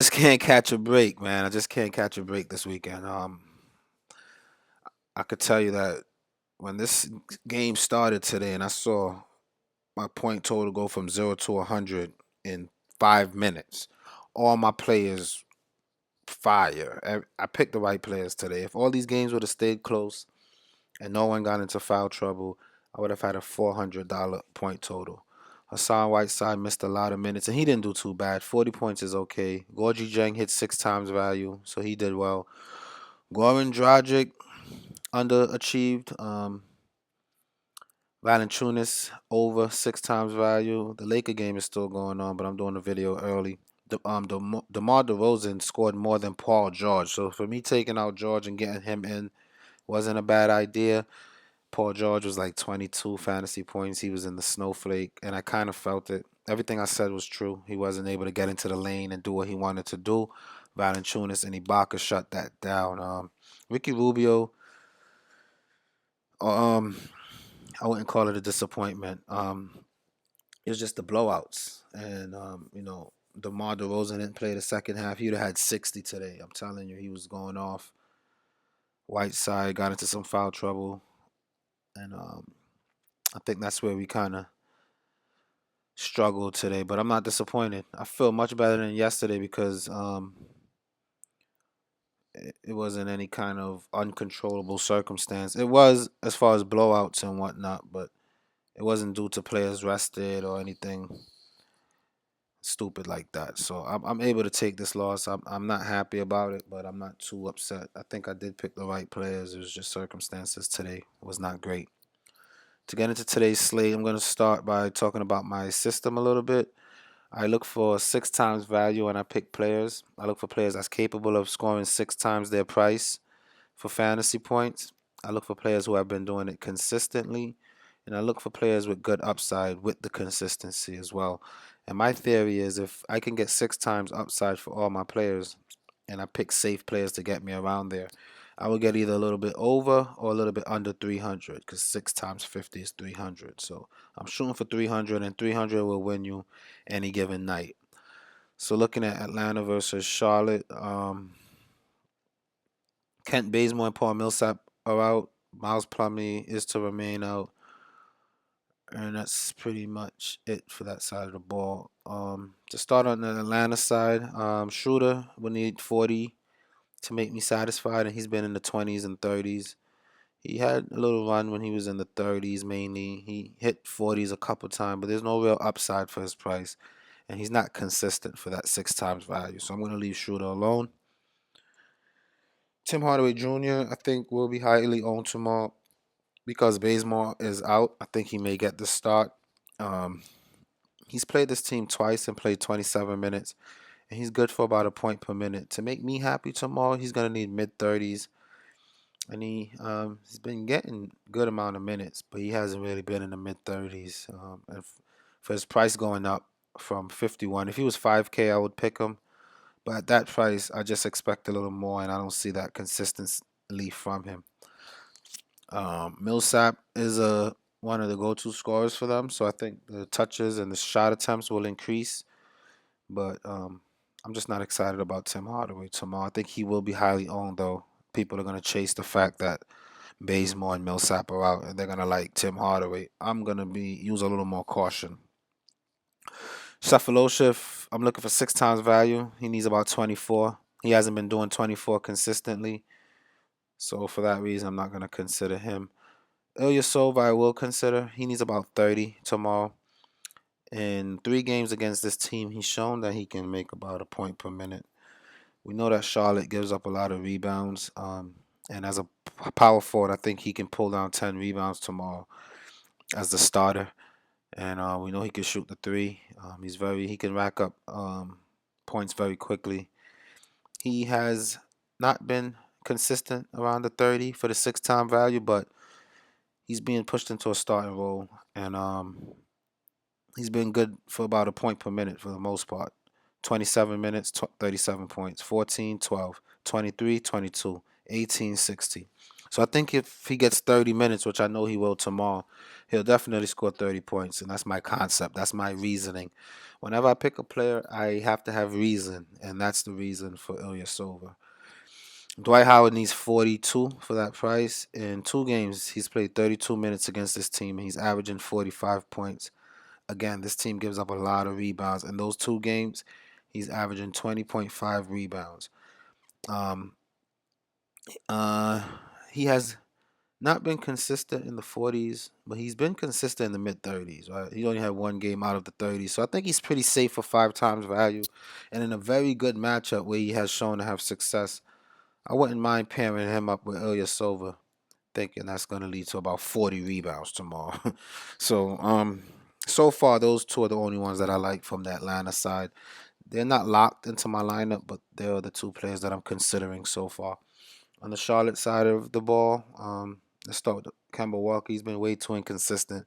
just can't catch a break, man. I just can't catch a break this weekend. I could tell you that when this game started today, and I saw my point total go from 0 to 100 in 5 minutes, all my players fire. I picked the right players today. If all these games would have stayed close and no one got into foul trouble, I would have had a $400 point total. Hassan Whiteside missed a lot of minutes, and he didn't do too bad. 40 points is okay. Gorgie Jang hit 6 times value, so he did well. Goran Dragic underachieved. Valanciunas over 6 times value. The Laker game is still going on, but I'm doing the video early. DeMar DeRozan scored more than Paul George, so for me taking out George and getting him in wasn't a bad idea. Paul George was like 22 fantasy points. He was in the snowflake, and I kind of felt it. Everything I said was true. He wasn't able to get into the lane and do what he wanted to do. Valanciunas and Ibaka shut that down. Ricky Rubio, um, I wouldn't call it a disappointment. It was just the blowouts, and DeMar DeRozan didn't play the second half. He'd have had 60 today. I'm telling you, he was going off. Whiteside got into some foul trouble, and I think that's where we kind of struggled today. But I'm not disappointed. I feel much better than yesterday because it wasn't any kind of uncontrollable circumstance. It was as far as blowouts and whatnot, but it wasn't due to players rested or anything stupid like that. So I'm able to take this loss. I'm not happy about it, but I'm not too upset. I think I did pick the right players. It was just circumstances today was not great. To get into today's slate, I'm going to start by talking about my system a little bit. I look for 6 times value when I pick players. I look for players that's capable of scoring 6 times their price for fantasy points. I look for players who have been doing it consistently, and I look for players with good upside with the consistency as well. And my theory is if I can get 6 times upside for all my players, and I pick safe players to get me around there, I will get either a little bit over or a little bit under 300 because 6 times 50 is 300. So I'm shooting for 300, and 300 will win you any given night. So looking at Atlanta versus Charlotte, Kent Bazemore and Paul Millsap are out. Miles Plumlee is to remain out. And that's pretty much it for that side of the ball. To start on the Atlanta side, Schroeder will need 40 to make me satisfied, and he's been in the 20s and 30s. He had a little run when he was in the 30s mainly. He hit 40s a couple times, but there's no real upside for his price, and he's not consistent for that 6 times value. So I'm going to leave Schroeder alone. Tim Hardaway Jr., I think, will be highly owned tomorrow because Bazemore is out. I think he may get the start. Um, he's played this team twice and played 27 minutes, and he's good for about a point per minute. To make me happy tomorrow, he's gonna need mid 30s, and he's been getting good amount of minutes, but he hasn't really been in the mid 30s. For his price going up from 51, if he was 5K, I would pick him, but at that price, I just expect a little more, and I don't see that consistently from him. Millsap is one of the go-to scorers for them, so I think the touches and the shot attempts will increase. But I'm just not excited about Tim Hardaway tomorrow. I think he will be highly owned, though. People are gonna chase the fact that Bazemore and Millsap are out, and they're gonna like Tim Hardaway. I'm gonna use a little more caution. Cephaloshiv, I'm looking for 6 times value. He needs about 24. He hasn't been doing 24 consistently, so for that reason, I'm not gonna consider him. Ilyasova, I will consider. He needs about 30 tomorrow. In 3 games against this team, he's shown that he can make about a point per minute. We know that Charlotte gives up a lot of rebounds. And as a power forward, I think he can pull down 10 rebounds tomorrow as the starter. And we know he can shoot the three. He can rack up points very quickly. He has not been consistent around the 30 for the 6 time value, but he's being pushed into a starting role, and he's been good for about a point per minute for the most part. 27 minutes, 37 points, 14, 12, 23, 22, 18, 60. So I think if he gets 30 minutes, which I know he will tomorrow, he'll definitely score 30 points. And that's my concept. That's my reasoning. Whenever I pick a player, I have to have reason. And that's the reason for Ilyasova. Dwight Howard needs 42 for that price. In 2 games, he's played 32 minutes against this team. And he's averaging 45 points. Again, this team gives up a lot of rebounds. In those 2 games, he's averaging 20.5 rebounds. Um, uh, he has not been consistent in the 40s, but he's been consistent in the mid 30s, right? He only had 1 game out of the 30s. So I think he's pretty safe for 5 times value. And in a very good matchup where he has shown to have success, I wouldn't mind pairing him up with Ilyasova, thinking that's going to lead to about 40 rebounds tomorrow. So far, those two are the only ones that I like from the Atlanta side. They're not locked into my lineup, but they're the 2 players that I'm considering so far. On the Charlotte side of the ball, let's start with Kemba Walker. He's been way too inconsistent.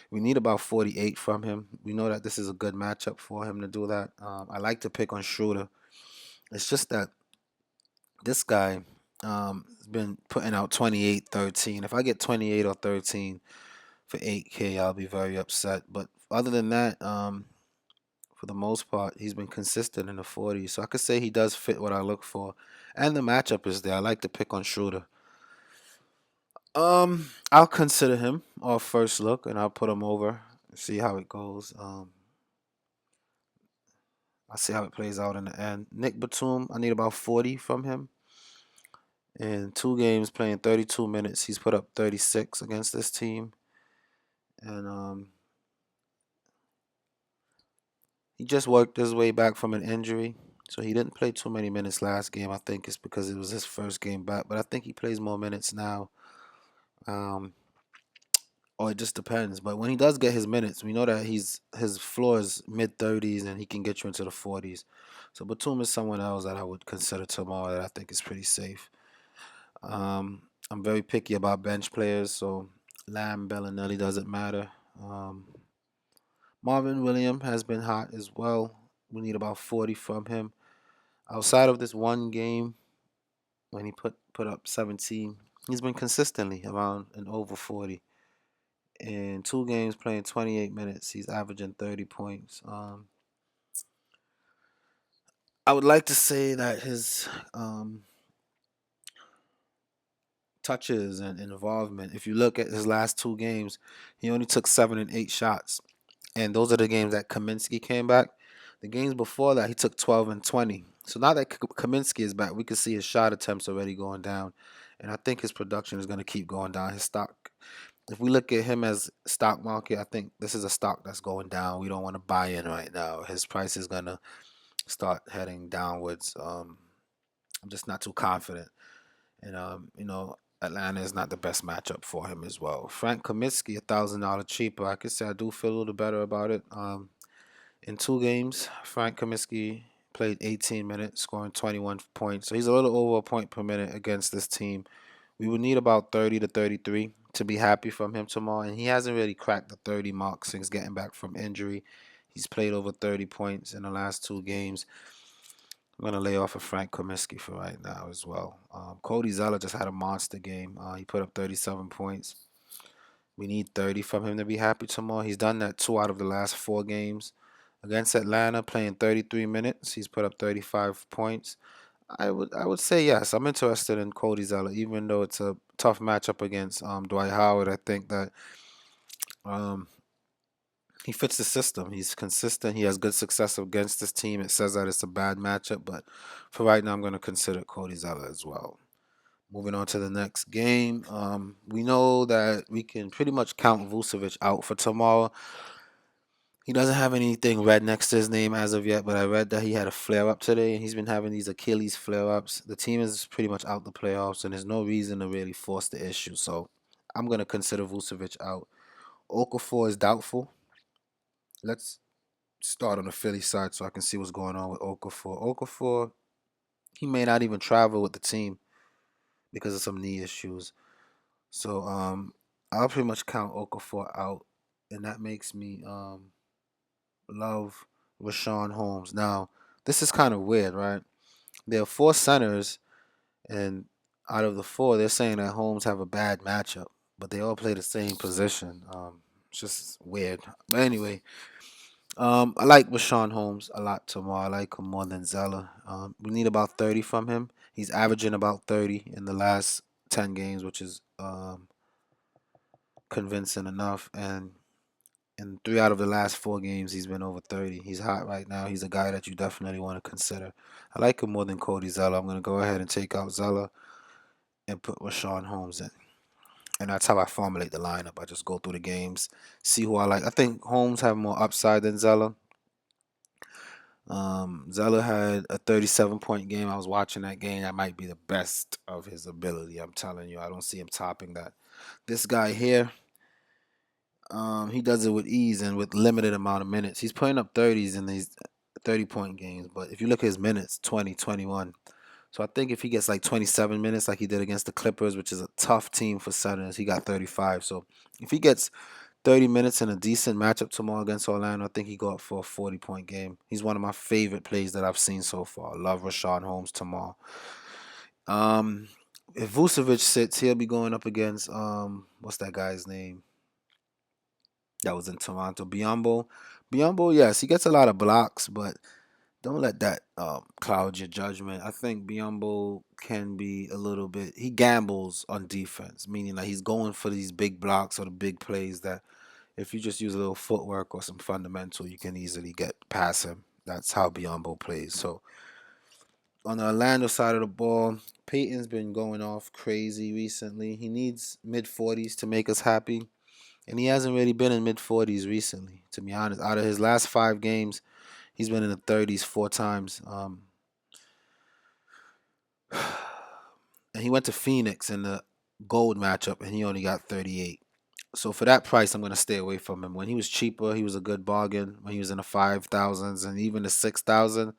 We need about 48 from him. We know that this is a good matchup for him to do that. I like to pick on Schroeder. It's just that this guy has been putting out 28, 13. If I get 28 or 13 for 8K, I'll be very upset. But other than that, for the most part, he's been consistent in the 40s. So I could say he does fit what I look for. And the matchup is there. I like to pick on Schroeder. I'll consider him off first look, and I'll put him over. See how it goes. I'll see how it plays out in the end. Nick Batum, I need about 40 from him. In 2 games, playing 32 minutes, he's put up 36 against this team, and he just worked his way back from an injury, so he didn't play too many minutes last game. I think it's because it was his first game back, but I think he plays more minutes now. Um, or it just depends. But when he does get his minutes, we know that his floor is mid 30s and he can get you into the 40s. So Batum is someone else that I would consider tomorrow that I think is pretty safe. I'm very picky about bench players, so Lamb, Bellinelli doesn't matter. Um, Marvin Williams has been hot as well. We need about 40 from him. Outside of this 1 game when he put up 17, he's been consistently around and over 40. In 2 games, playing 28 minutes, he's averaging 30 points. I would like to say that his touches and involvement, if you look at his last 2 games, he only took 7 and 8 shots. And those are the games that Kaminsky came back. The games before that, he took 12 and 20. So now that Kaminsky is back, we can see his shot attempts already going down. And I think his production is going to keep going down. His stock, if we look at him as stock market, I think this is a stock that's going down. We don't want to buy in right now. His price is going to start heading downwards. I'm just not too confident. And Atlanta is not the best matchup for him as well. Frank Kaminsky, $1,000 cheaper. I could say I do feel a little better about it. In 2 games, Frank Kaminsky played 18 minutes, scoring 21 points. So he's a little over a point per minute against this team. We would need about 30 to 33 to be happy from him tomorrow. And he hasn't really cracked the 30 mark since getting back from injury. He's played over 30 points in the last 2 games. I'm gonna lay off of Frank Kaminsky for right now as well. Cody Zeller just had a monster game. He put up 37 points. We need 30 from him to be happy tomorrow. He's done that 2 out of the last 4 games. Against Atlanta, playing 33 minutes, he's put up 35 points. I would say yes. I'm interested in Cody Zeller, even though it's a tough matchup against Dwight Howard. I think that um, he fits the system. He's consistent. He has good success against this team. It says that it's a bad matchup, but for right now, I'm going to consider Cody Zeller as well. Moving on to the next game, we know that we can pretty much count Vucevic out for tomorrow. He doesn't have anything red next to his name as of yet, but I read that he had a flare up today, and he's been having these Achilles flare ups. The team is pretty much out the playoffs, and there's no reason to really force the issue. So I'm going to consider Vucevic out. Okafor is doubtful. Let's start on the Philly side so I can see what's going on with Okafor. Okafor, he may not even travel with the team because of some knee issues. So I'll pretty much count Okafor out, and that makes me love Rashawn Holmes. Now, this is kind of weird, right? There are 4 centers, and out of the four, they're saying that Holmes have a bad matchup, but they all play the same position. It's just weird. But anyway, I like Rashawn Holmes a lot tomorrow. I like him more than Zeller. We need about 30 from him. He's averaging about 30 in the last 10 games, which is convincing enough. And in three out of the last four games, he's been over 30. He's hot right now. He's a guy that you definitely want to consider. I like him more than Cody Zeller. I'm going to go ahead and take out Zeller and put Rashawn Holmes in. And that's how I formulate the lineup. I just go through the games, see who I like. I think Holmes have more upside than Zeller. Zeller had a 37-point game. I was watching that game. That might be the best of his ability. I'm telling you, I don't see him topping that. This guy here, he does it with ease and with limited amount of minutes. He's putting up 30s in these 30-point games, but if you look at his minutes, 20, 21. So I think if he gets like 27 minutes like he did against the Clippers, which is a tough team for centers, he got 35. So if he gets 30 minutes in a decent matchup tomorrow against Orlando, I think he go up for a 40-point game. He's one of my favorite plays that I've seen so far. I love Rashawn Holmes tomorrow. Um, if Vucevic sits, he'll be going up against what's that guy's name? That was in Toronto. Biombo. Biombo, yes, he gets a lot of blocks, but don't let that cloud your judgment. I think Biombo can be a little bit. He gambles on defense, meaning that he's going for these big blocks or the big plays that if you just use a little footwork or some fundamental, you can easily get past him. That's how Biombo plays. So on the Orlando side of the ball, Peyton's been going off crazy recently. He needs mid 40s to make us happy. And he hasn't really been in mid 40s recently, to be honest. Out of his last 5 games, he's been in the 30s 4 times. And he went to Phoenix in the gold matchup, and he only got 38. So for that price, I'm going to stay away from him. When he was cheaper, he was a good bargain. When he was in the 5,000s and even the 6,000,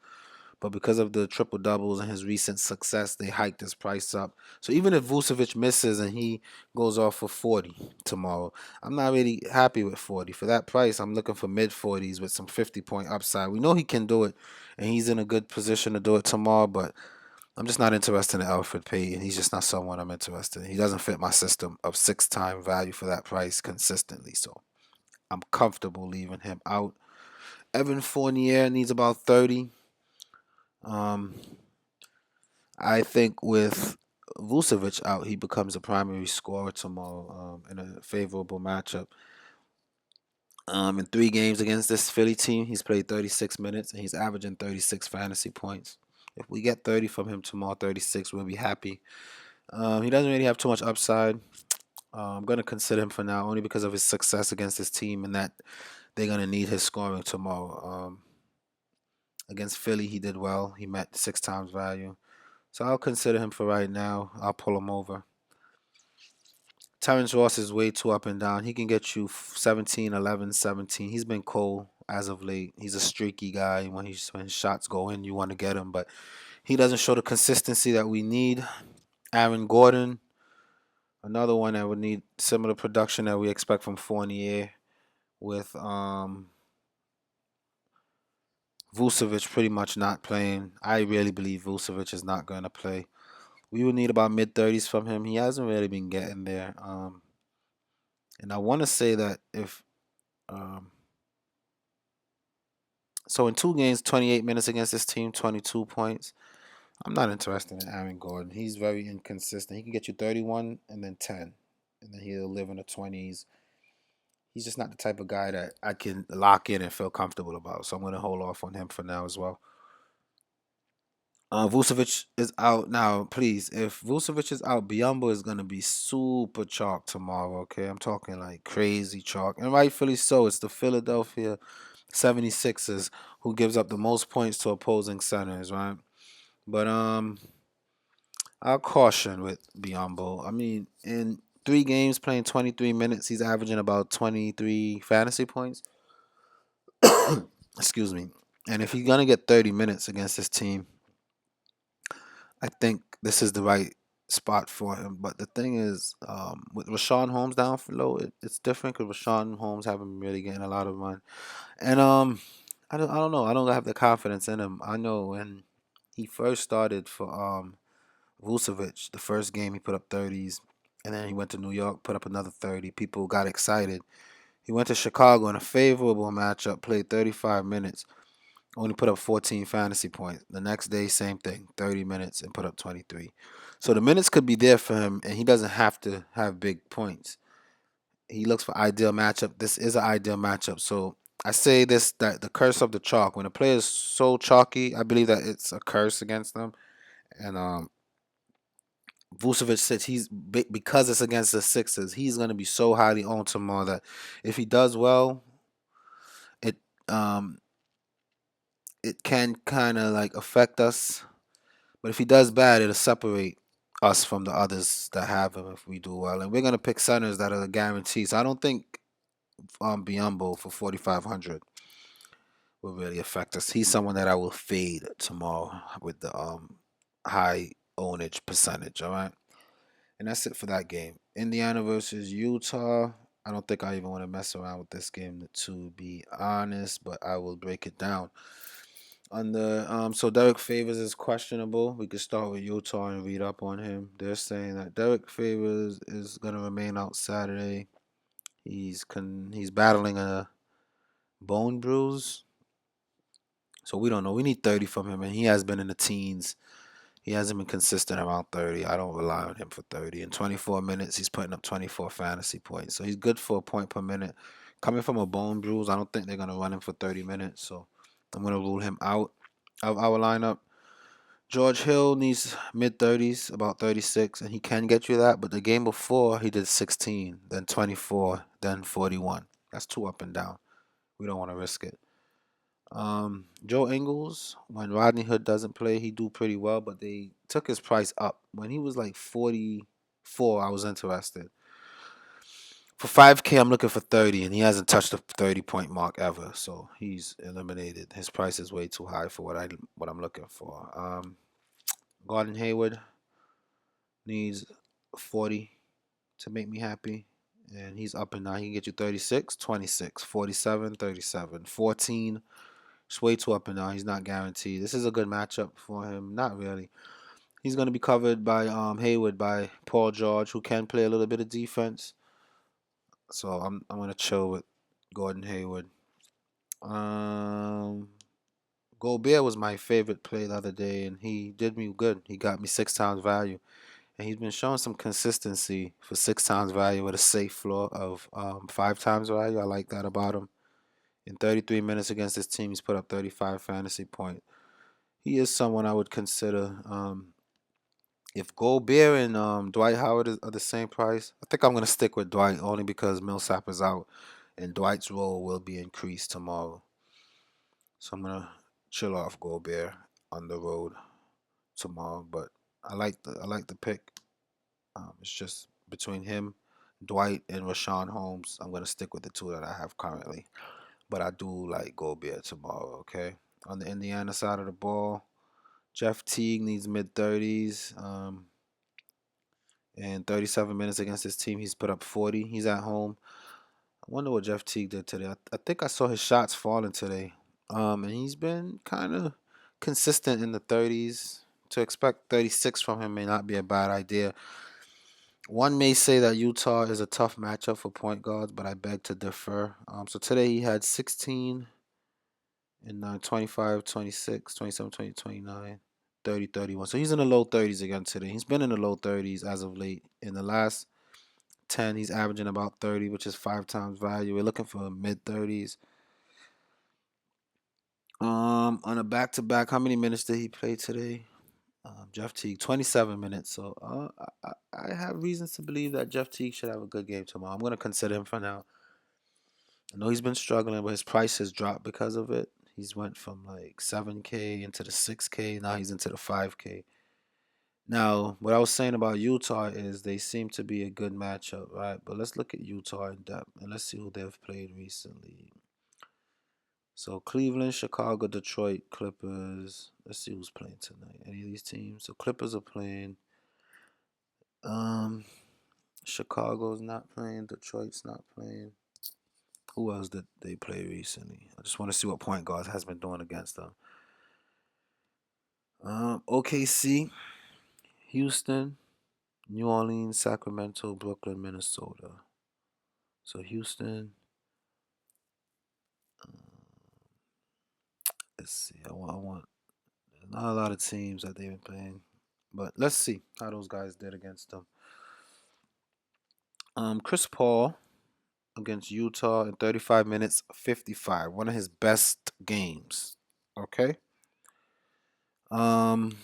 but because of the triple doubles and his recent success, they hiked his price up. So even if Vucevic misses and he goes off for 40 tomorrow, I'm not really happy with 40. For that price, I'm looking for mid 40s with some 50-point upside. We know he can do it, and he's in a good position to do it tomorrow, but I'm just not interested in Alfred Payton. He's just not someone I'm interested in. He doesn't fit my system of 6-time value for that price consistently. So I'm comfortable leaving him out. Evan Fournier needs about 30. Um, I think with Vucevic out, he becomes a primary scorer tomorrow in a favorable matchup. In 3 games against this Philly team, he's played 36 minutes and he's averaging 36 fantasy points. If we get 30 from him tomorrow, 36, we'll be happy. He doesn't really have too much upside. I'm going to consider him for now only because of his success against his team and that they're going to need his scoring tomorrow. Against Philly, he did well. He met 6 times value. So I'll consider him for right now. I'll pull him over. Terrence Ross is way too up and down. He can get you 17, 11, 17. He's been cold as of late. He's a streaky guy. When his shots go in, you want to get him, but he doesn't show the consistency that we need. Aaron Gordon, another one that would need similar production that we expect from Fournier with Vucevic pretty much not playing. I really believe Vucevic is not going to play. We would need about mid 30s from him. He hasn't really been getting there. And I want to say that if um, so in 2 games, 28 minutes against this team, 22 points. I'm not interested in Aaron Gordon. He's very inconsistent. He can get you 31 and then 10, and then he'll live in the 20s. He's just not the type of guy that I can lock in and feel comfortable about. So I'm going to hold off on him for now as well. Vucevic is out now. Please, if Vucevic is out, Biombo is going to be super chalk tomorrow. Okay, I'm talking like crazy chalk, and rightfully so. It's the Philadelphia 76ers who gives up the most points to opposing centers, right? But I'll caution with Biombo. I mean, in 3 games playing 23 minutes, he's averaging about 23 fantasy points. Excuse me. And if he's gonna get 30 minutes against this team, I think this is the right spot for him. But the thing is, with Rashawn Holmes down for low, it's different because Rashawn Holmes haven't been really getting a lot of run. And I don't know. I don't have the confidence in him. I know when he first started for Vucevic, the first game he put up 30s, and then he went to New York, put up another 30. People got excited. He went to Chicago in a favorable matchup, played 35 minutes, only put up 14 fantasy points. The next day, same thing, 30 minutes and put up 23. So the minutes could be there for him, and he doesn't have to have big points. He looks for ideal matchup. This is an ideal matchup. So I say this, that the curse of the chalk. When a player is so chalky, I believe that it's a curse against them. And Vucevic says because it's against the Sixers, he's going to be so highly owned tomorrow that if he does well, it um it can kind of like affect us. But if he does bad, it'll separate us from the others that have him if we do well. And we're going to pick centers that are guaranteed. So I don't think Biombo for 4,500 will really affect us. He's someone that I will fade tomorrow with the high ownage percentage. All right, and that's it for that game. Indiana versus Utah. I don't think I even want to mess around with this game to be honest, but I will break it down. On the so Derek Favors is questionable. We could start with Utah and read up on him. They're saying that Derek Favors is gonna remain out Saturday. He's battling a bone bruise. So we don't know. We need 30 from him, and he has been in the teens. He hasn't been consistent around 30. I don't rely on him for 30. In 24 minutes, he's putting up 24 fantasy points. So he's good for a point per minute. Coming from a bone bruise, I don't think they're going to run him for 30 minutes. So I'm going to rule him out of our lineup. George Hill needs mid 30s, about 36, and he can get you that. But the game before, he did 16, then 24, then 41. That's too up and down. We don't want to risk it. Joe Ingles, when Rodney Hood doesn't play, he do pretty well, but they took his price up. When he was like 44, I was interested. For 5K, I'm looking for 30, and he hasn't touched the 30-point mark ever, so he's eliminated. His price is way too high for what I'm looking for. Gordon Hayward needs 40 to make me happy, and he's up and now. He can get you 36, 26, 47, 37, 14. It's way too up and down. He's not guaranteed. This is a good matchup for him. Not really. He's going to be covered by Hayward, by Paul George, who can play a little bit of defense. So I'm going to chill with Gordon Hayward. Um, Gobert was my favorite play the other day, and he did me good. He got me 6 times value, and he's been showing some consistency for 6 times value with a safe floor of 5 times value. I like that about him. In 33 minutes against this team, he's put up 35 fantasy points. He is someone I would consider. If Gobert and Dwight Howard are the same price, I think I'm going to stick with Dwight only because Millsap is out and Dwight's role will be increased tomorrow. So I'm going to chill off Gobert on the road tomorrow. But I like the pick. It's just between him, Dwight, and Rashawn Holmes. I'm going to stick with the two that I have currently. But I do like Gobert tomorrow, okay? On the Indiana side of the ball, Jeff Teague needs mid 30s. In 37 minutes against his team, he's put up 40. He's at home. I wonder what Jeff Teague did today. I think I saw his shots falling today. And he's been kind of consistent in the 30s. To expect 36 from him may not be a bad idea. One may say that Utah is a tough matchup for point guards, but I beg to differ. So today he had 16 and 25, 26, 27, 20, 29. 30, 31. So he's in the low 30s again today. He's been in the low 30s as of late. In the last 10, he's averaging about 30, which is 5 times value. We're looking for mid 30s. On a back to back, how many minutes did he play today? Jeff Teague, 27 minutes. So I have reasons to believe that Jeff Teague should have a good game tomorrow. I'm going to consider him for now. I know he's been struggling, but his price has dropped because of it. He's went from like 7K into the 6K. Now he's into the 5K. Now, what I was saying about Utah is they seem to be a good matchup, right? But let's look at Utah in depth and let's see who they've played recently. So Cleveland, Chicago, Detroit, Clippers. Let's see who's playing tonight. Any of these teams? So Clippers are playing. Um, Chicago's not playing. Detroit's not playing. Who else did they play recently? I just want to see what point guards has been doing against them. OKC. Houston, New Orleans, Sacramento, Brooklyn, Minnesota. So Houston, let's see. I want not a lot of teams that they've been playing, but let's see how those guys did against them. Chris Paul against Utah in 35 minutes, 55. One of his best games. Okay. Um,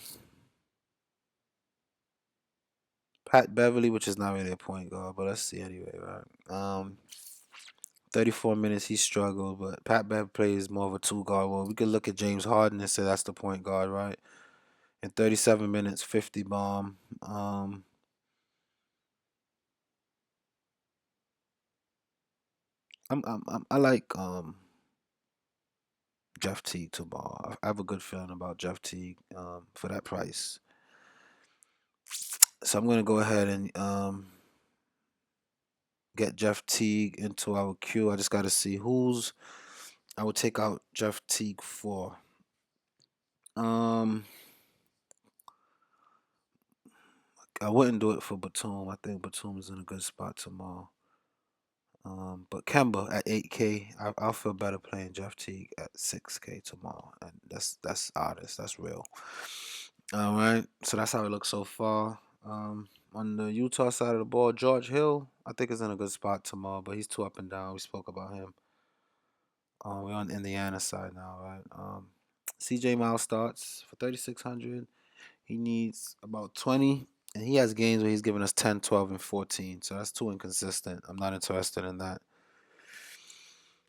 Pat Beverly, which is not really a point guard, but let's see anyway, right? 34 minutes he struggled, but Pat Bev plays more of a two guard role. We could look at James Harden and say that's the point guard, right? In 37 minutes, 50 bomb. I like Jeff Teague tomorrow. I have a good feeling about Jeff Teague for that price. So I'm gonna go ahead and get Jeff Teague into our queue. I just got to see who's I would take out Jeff Teague for. Um, I wouldn't do it for Batum. I think Batum is in a good spot tomorrow. But Kemba at 8K, I'll feel better playing Jeff Teague at 6K tomorrow, and that's honest. That's real. All right, so that's how it looks so far. On the Utah side of the ball, George Hill, I think is in a good spot tomorrow, but he's too up and down. We spoke about him. We're on Indiana side now, right? CJ Miles starts for 3,600. He needs about 20, and he has games where he's giving us 10, 12, and 14. So that's too inconsistent. I'm not interested in that.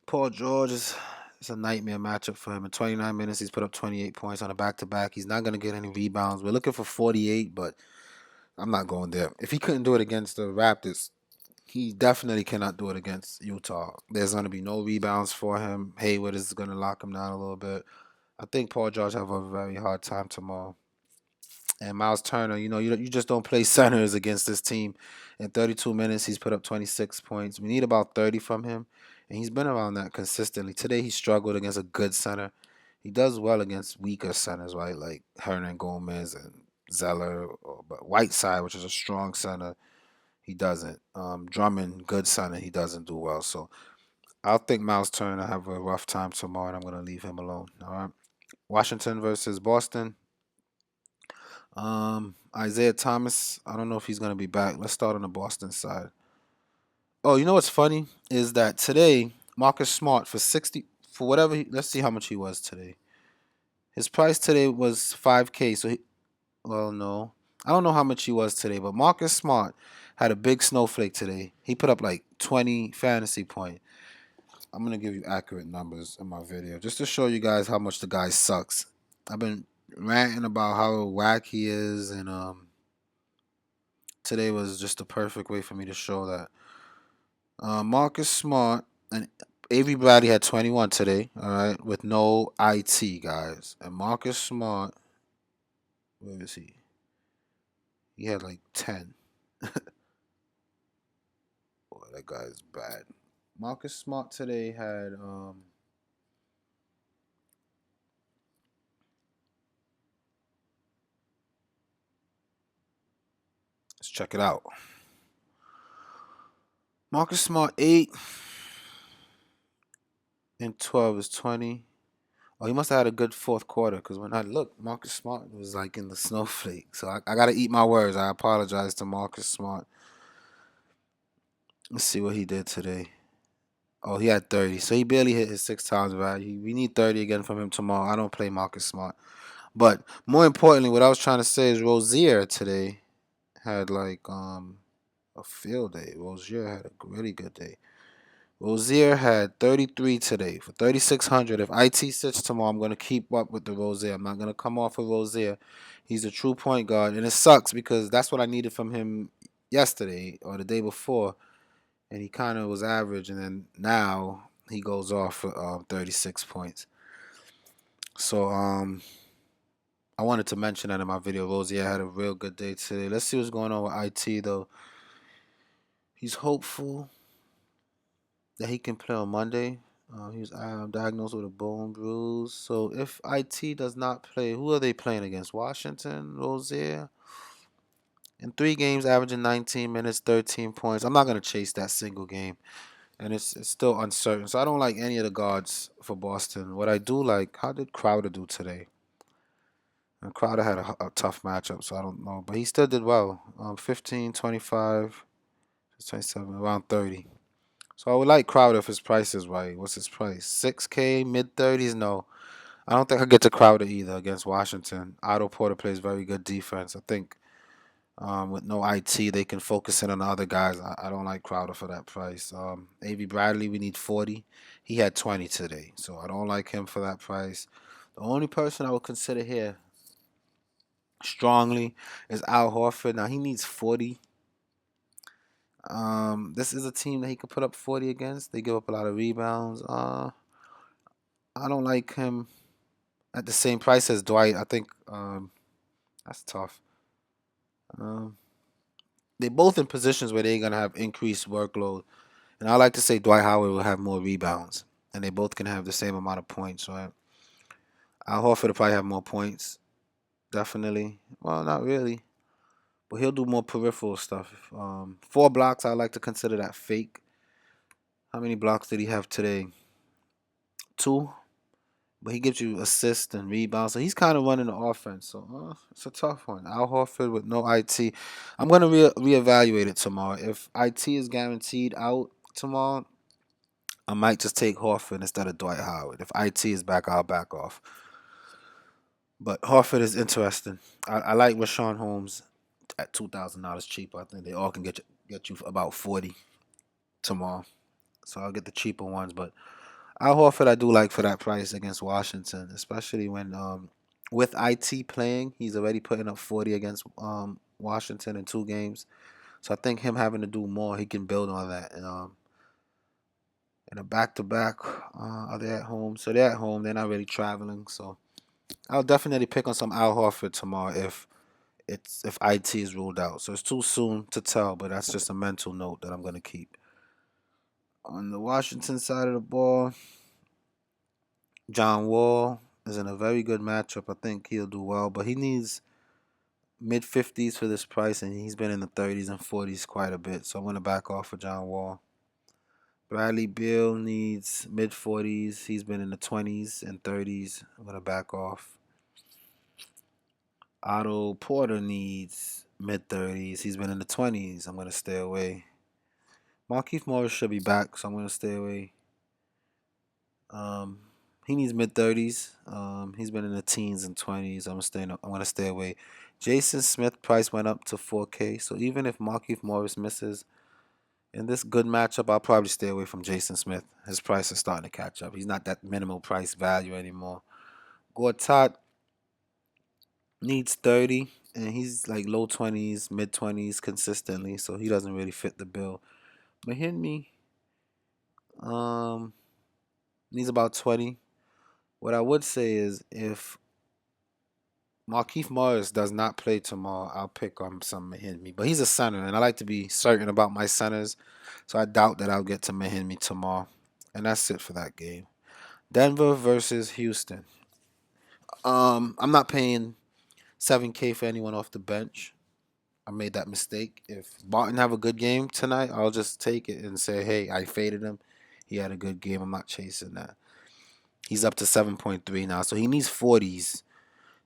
Paul George is it's a nightmare matchup for him. In 29 minutes, he's put up 28 points on a back to back. He's not going to get any rebounds. We're looking for 48, but I'm not going there. If he couldn't do it against the Raptors, he definitely cannot do it against Utah. There's going to be no rebounds for him. Hayward is going to lock him down a little bit. I think Paul George have a very hard time tomorrow. And Miles Turner, you just don't play centers against this team. In 32 minutes, he's put up 26 points. We need about 30 from him, and he's been around that consistently. Today, he struggled against a good center. He does well against weaker centers, right, like Hernan Gomez and Zeller, but Whiteside, which is a strong center, he doesn't. Drummond, good center, he doesn't do well. So I'll think Miles Turner have a rough time tomorrow, and I'm going to leave him alone. All right. Washington versus Boston. Isaiah Thomas, I don't know if he's gonna be back. Let's start on the Boston side. Oh, you know what's funny is that today Marcus Smart for 60 for whatever. Let's see how much he was today. His price today was 5K. Well, no, I don't know how much he was today, but Marcus Smart had a big snowflake today. He put up like 20 fantasy point. I'm gonna give you accurate numbers in my video just to show you guys how much the guy sucks. I've been ranting about how whack he is, and today was just the perfect way for me to show that. Marcus Smart and everybody had 21 today, all right, with no IT guys. And Marcus Smart, where is he? He had like 10. Boy, that guy's bad. Marcus Smart today had let's check it out. Marcus Smart 8 and 12 is 20. Oh, he must have had a good fourth quarter because when I looked, Marcus Smart was like in the snowflake. So I got to eat my words. I apologize to Marcus Smart. Let's see what he did today. Oh, he had 30. So he barely hit his 6 times value. We need 30 again from him tomorrow. I don't play Marcus Smart. But more importantly, what I was trying to say is Rozier today had like a field day. Rozier had a really good day. Rozier had 33 today for 3,600. If IT sits tomorrow, I'm going to keep up with the Rozier. I'm not going to come off of Rozier. He's a true point guard. And it sucks because that's what I needed from him yesterday or the day before. And he kind of was average. And then now he goes off for 36 points. So I wanted to mention that in my video. Rozier had a real good day today. Let's see what's going on with IT, though. He's hopeful that he can play on Monday. He was diagnosed with a bone bruise. So if IT does not play, who are they playing against? Washington, Rozier. In 3 games, averaging 19 minutes, 13 points. I'm not gonna chase that single game, and it's still uncertain. So I don't like any of the guards for Boston. What I do like, how did Crowder do today? And Crowder had a tough matchup, so I don't know, but he still did well. 15, 25, 27, around 30. So I would like Crowder if his price is right. What's his price? 6K, mid 30s? No. I don't think I get to Crowder either against Washington. Otto Porter plays very good defense. I think with no IT, they can focus in on the other guys. I don't like Crowder for that price. A.V. Bradley, we need 40. He had 20 today, so I don't like him for that price. The only person I would consider here strongly is Al Horford. Now he needs 40. This is a team that he could put up 40 against. They give up a lot of rebounds. I don't like him at the same price as Dwight. I think that's tough. Um, they both in positions where they're gonna have increased workload, and I like to say Dwight Howard will have more rebounds, and they both can have the same amount of points. So Al Horford will probably have more points, definitely. Well, not really, but he'll do more peripheral stuff. 4 blocks, I like to consider that fake. How many blocks did he have today? 2. But he gives you assists and rebounds. So he's kind of running the offense. So it's a tough one. Al Horford with no IT. I'm going to reevaluate it tomorrow. If IT is guaranteed out tomorrow, I might just take Horford instead of Dwight Howard. If IT is back, I'll back off. But Horford is interesting. I like Rashawn Holmes at $2,000 cheaper. I think they all can get you for about 40 tomorrow. So I'll get the cheaper ones. But Al Horford, I do like for that price against Washington, especially when with IT playing, he's already putting up 40 against Washington in 2 games. So I think him having to do more, he can build on that. And in a back-to-back, are they at home? So they're at home. They're not really traveling. So I'll definitely pick on some Al Horford tomorrow if IT is ruled out. So it's too soon to tell, but that's just a mental note that I'm gonna keep. On the Washington side of the ball, John Wall is in a very good matchup. I think he'll do well, but he needs mid 50s for this price, and he's been in the 30s and 40s quite a bit. So I'm going to back off for John Wall. Bradley Beal needs mid 40s. He's been in the 20s and 30s. I'm going to back off. Otto Porter needs mid 30s. He's been in the 20s. I'm going to stay away. Markieff Morris should be back, so I'm going to stay away. Um, he needs mid 30s. He's been in the teens and 20s. I'm gonna stay away. Jason Smith price went up to 4K. So even if Markieff Morris misses in this good matchup, I'll probably stay away from Jason Smith. His price is starting to catch up. He's not that minimal price value anymore. Gortat needs 30, and he's like low 20s, mid 20s consistently. So he doesn't really fit the bill. Mahinmi um needs about 20. What I would say is if Markieff Morris does not play tomorrow, I'll pick on some Mahinmi. But he's a center, and I like to be certain about my centers, so I doubt that I'll get to Mahinmi tomorrow. And that's it for that game. Denver versus Houston. I'm not paying 7K for anyone off the bench. I made that mistake. If Barton have a good game tonight, I'll just take it and say, hey, I faded him. He had a good game. I'm not chasing that. He's up to 7.3 now, so he needs 40s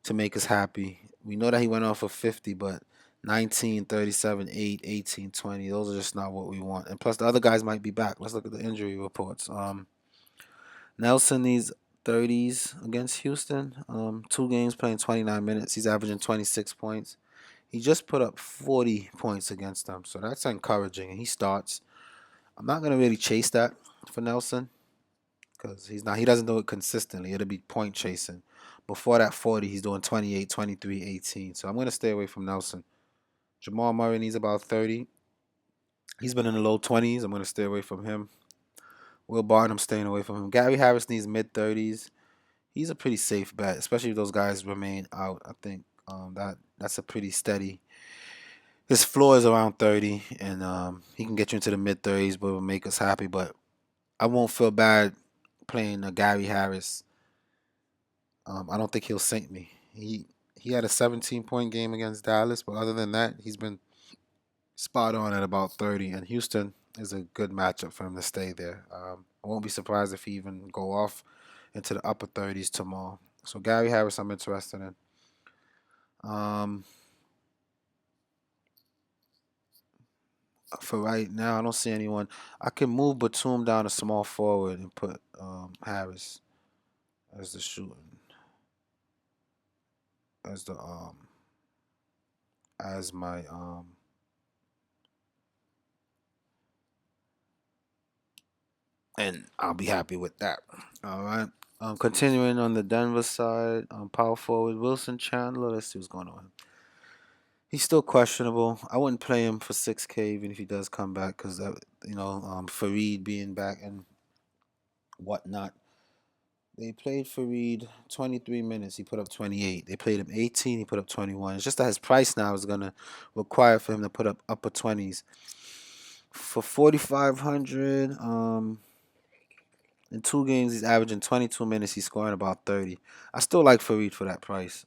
to make us happy. We know that he went off of 50, but 19, 37, 8, 18, 20, those are just not what we want. And plus, the other guys might be back. Let's look at the injury reports. Nelson needs 30s against Houston. 2 games playing 29 minutes. He's averaging 26 points. He just put up 40 points against them, so that's encouraging. And he starts. I'm not gonna really chase that for Nelson because he doesn't do it consistently. It'll be point chasing. Before that 40, he's doing 28, 23, 18. So I'm going to stay away from Nelson. Jamal Murray needs about 30. He's been in the low 20s. I'm going to stay away from him. Will Barton, I'm staying away from him. Gary Harris needs mid 30s. He's a pretty safe bet, especially if those guys remain out. I think that's a pretty steady. His floor is around 30, and he can get you into the mid 30s, but it will make us happy. But I won't feel bad playing Gary Harris. I don't think he'll sink me. He had a 17-point game against Dallas, but other than that, he's been spot on at about 30. And Houston is a good matchup for him to stay there. I won't be surprised if he even go off into the upper 30s tomorrow. So Gary Harris, I'm interested in. Um, for right now, I don't see anyone. I can move Batum down to small forward and put Harris as the shooting as the as my and I'll be happy with that. All right. Continuing on the Denver side, power forward Wilson Chandler. Let's see what's going on. He's still questionable. I wouldn't play him for 6K even if he does come back because Fareed being back and whatnot. They played Fareed 23 minutes. He put up 28. They played him 18. He put up 21. It's just that his price now is gonna require for him to put up upper 20s. For 4,500, in 2 games he's averaging 22 minutes. He's scoring about 30. I still like Fareed for that price.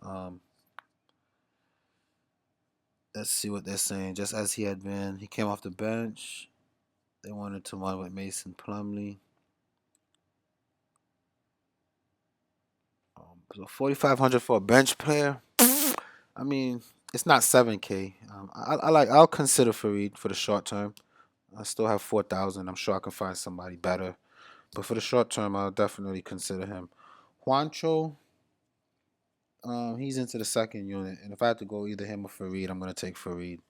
Let's see what they're saying. Just as he had been, he came off the bench. They wanted to run with Mason Plumlee. So 4,500 for a bench player. I mean, it's not 7K. I'll consider Fareed for the short term. I still have 4,000. I'm sure I can find somebody better. But for the short term, I'll definitely consider him. Juancho, he's into the second unit, and if I had to go either him or Fareed, I'm gonna take Fareed.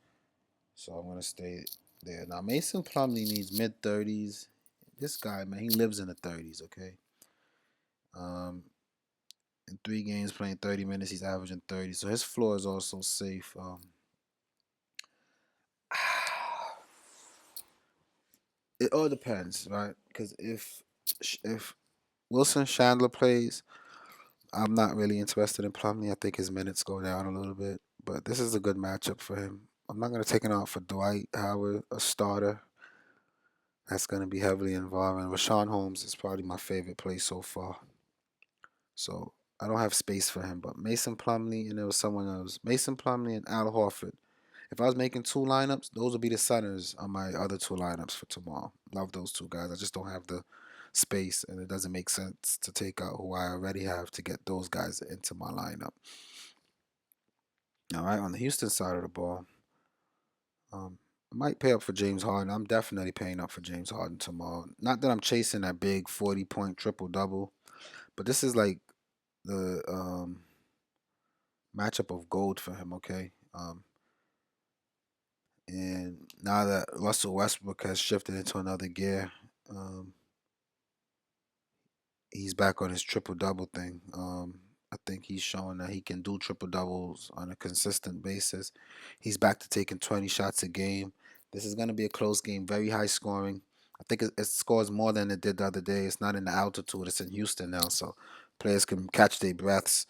So I'm gonna stay there. Now Mason Plumlee needs mid 30s. This guy, man, he lives in the 30s. Okay. Um, in 3 games playing 30 minutes, he's averaging 30. So his floor is also safe. It all depends, right? Because if Wilson Chandler plays, I'm not really interested in Plumlee. I think his minutes go down a little bit, but this is a good matchup for him. I'm not going to take him out for Dwight Howard, a starter. That's going to be heavily involved. And Rashawn Holmes is probably my favorite play so far. So I don't have space for him. But Mason Plumlee and there was someone else. Mason Plumlee and Al Horford. If I was making 2 lineups, those would be the centers on my other 2 lineups for tomorrow. Love those 2 guys. I just don't have the space, and it doesn't make sense to take out who I already have to get those guys into my lineup. All right, on the Houston side of the ball, I might pay up for James Harden. I'm definitely paying up for James Harden tomorrow. Not that I'm chasing that big 40-point triple double, but this is like the matchup of gold for him. Okay, and now that Russell Westbrook has shifted into another gear, um, he's back on his triple double thing. I think he's showing that he can do triple doubles on a consistent basis. He's back to taking 20 shots a game. This is going to be a close game, very high scoring. I think it scores more than it did the other day. It's not in the altitude, it's in Houston now, so players can catch their breaths.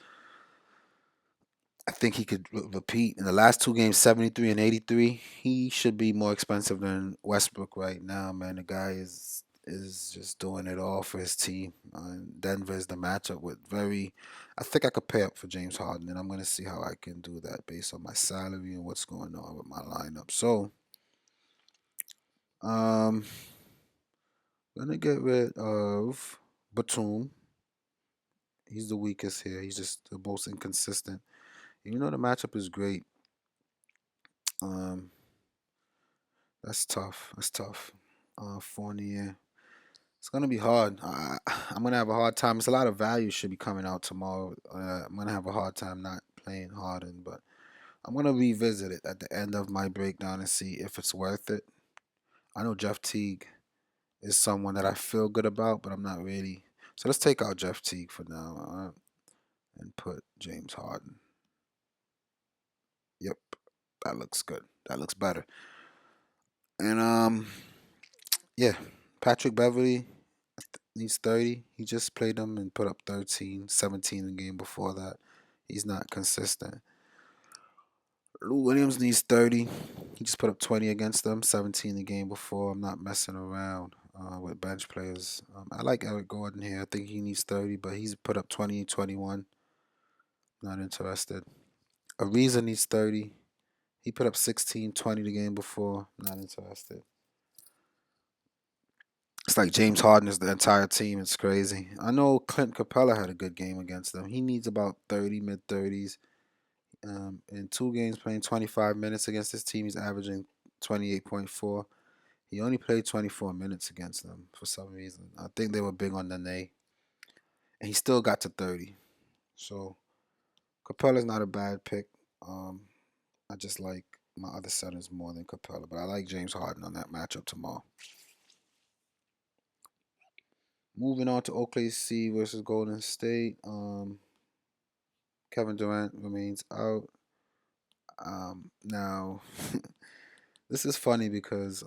I think he could repeat in the last 2 games, 73 and 83. He should be more expensive than Westbrook right now, man. The guy is just doing it all for his team. Denver is the matchup with very. I think I could pay up for James Harden, and I'm gonna see how I can do that based on my salary and what's going on with my lineup. So, um, gonna get rid of Batum. He's the weakest here. He's just the most inconsistent. Even though the matchup is great, um, that's tough. That's tough. Fournier. It's gonna be hard. I'm gonna have a hard time. It's a lot of value should be coming out tomorrow. I'm gonna have a hard time not playing Harden, but I'm gonna revisit it at the end of my breakdown and see if it's worth it. I know Jeff Teague is someone that I feel good about, but I'm not really. So let's take out Jeff Teague for now and put James Harden. Yep, that looks good. That looks better. And yeah, Patrick Beverly needs 30. He just played them and put up 13, 17 in the game before that. He's not consistent. Lou Williams needs 30. He just put up 20 against them, 17 the game before. I'm not messing around with bench players. I like Eric Gordon here. I think he needs 30, but he's put up 20 and 21. Not interested. Ariza needs 30. He put up 16, 20 the game before. Not interested. It's like James Harden is the entire team. It's crazy. I know Clint Capella had a good game against them. He needs about 30, mid 30s. In 2 games, playing 25 minutes against this team, he's averaging 28.4. He only played 24 minutes against them for some reason. I think they were big on the Nene. And he still got to 30. So Capella's not a bad pick. Um, I just like my other centers more than Capella, but I like James Harden on that matchup tomorrow. Moving on to OKC versus Golden State. Kevin Durant remains out. Now, this is funny because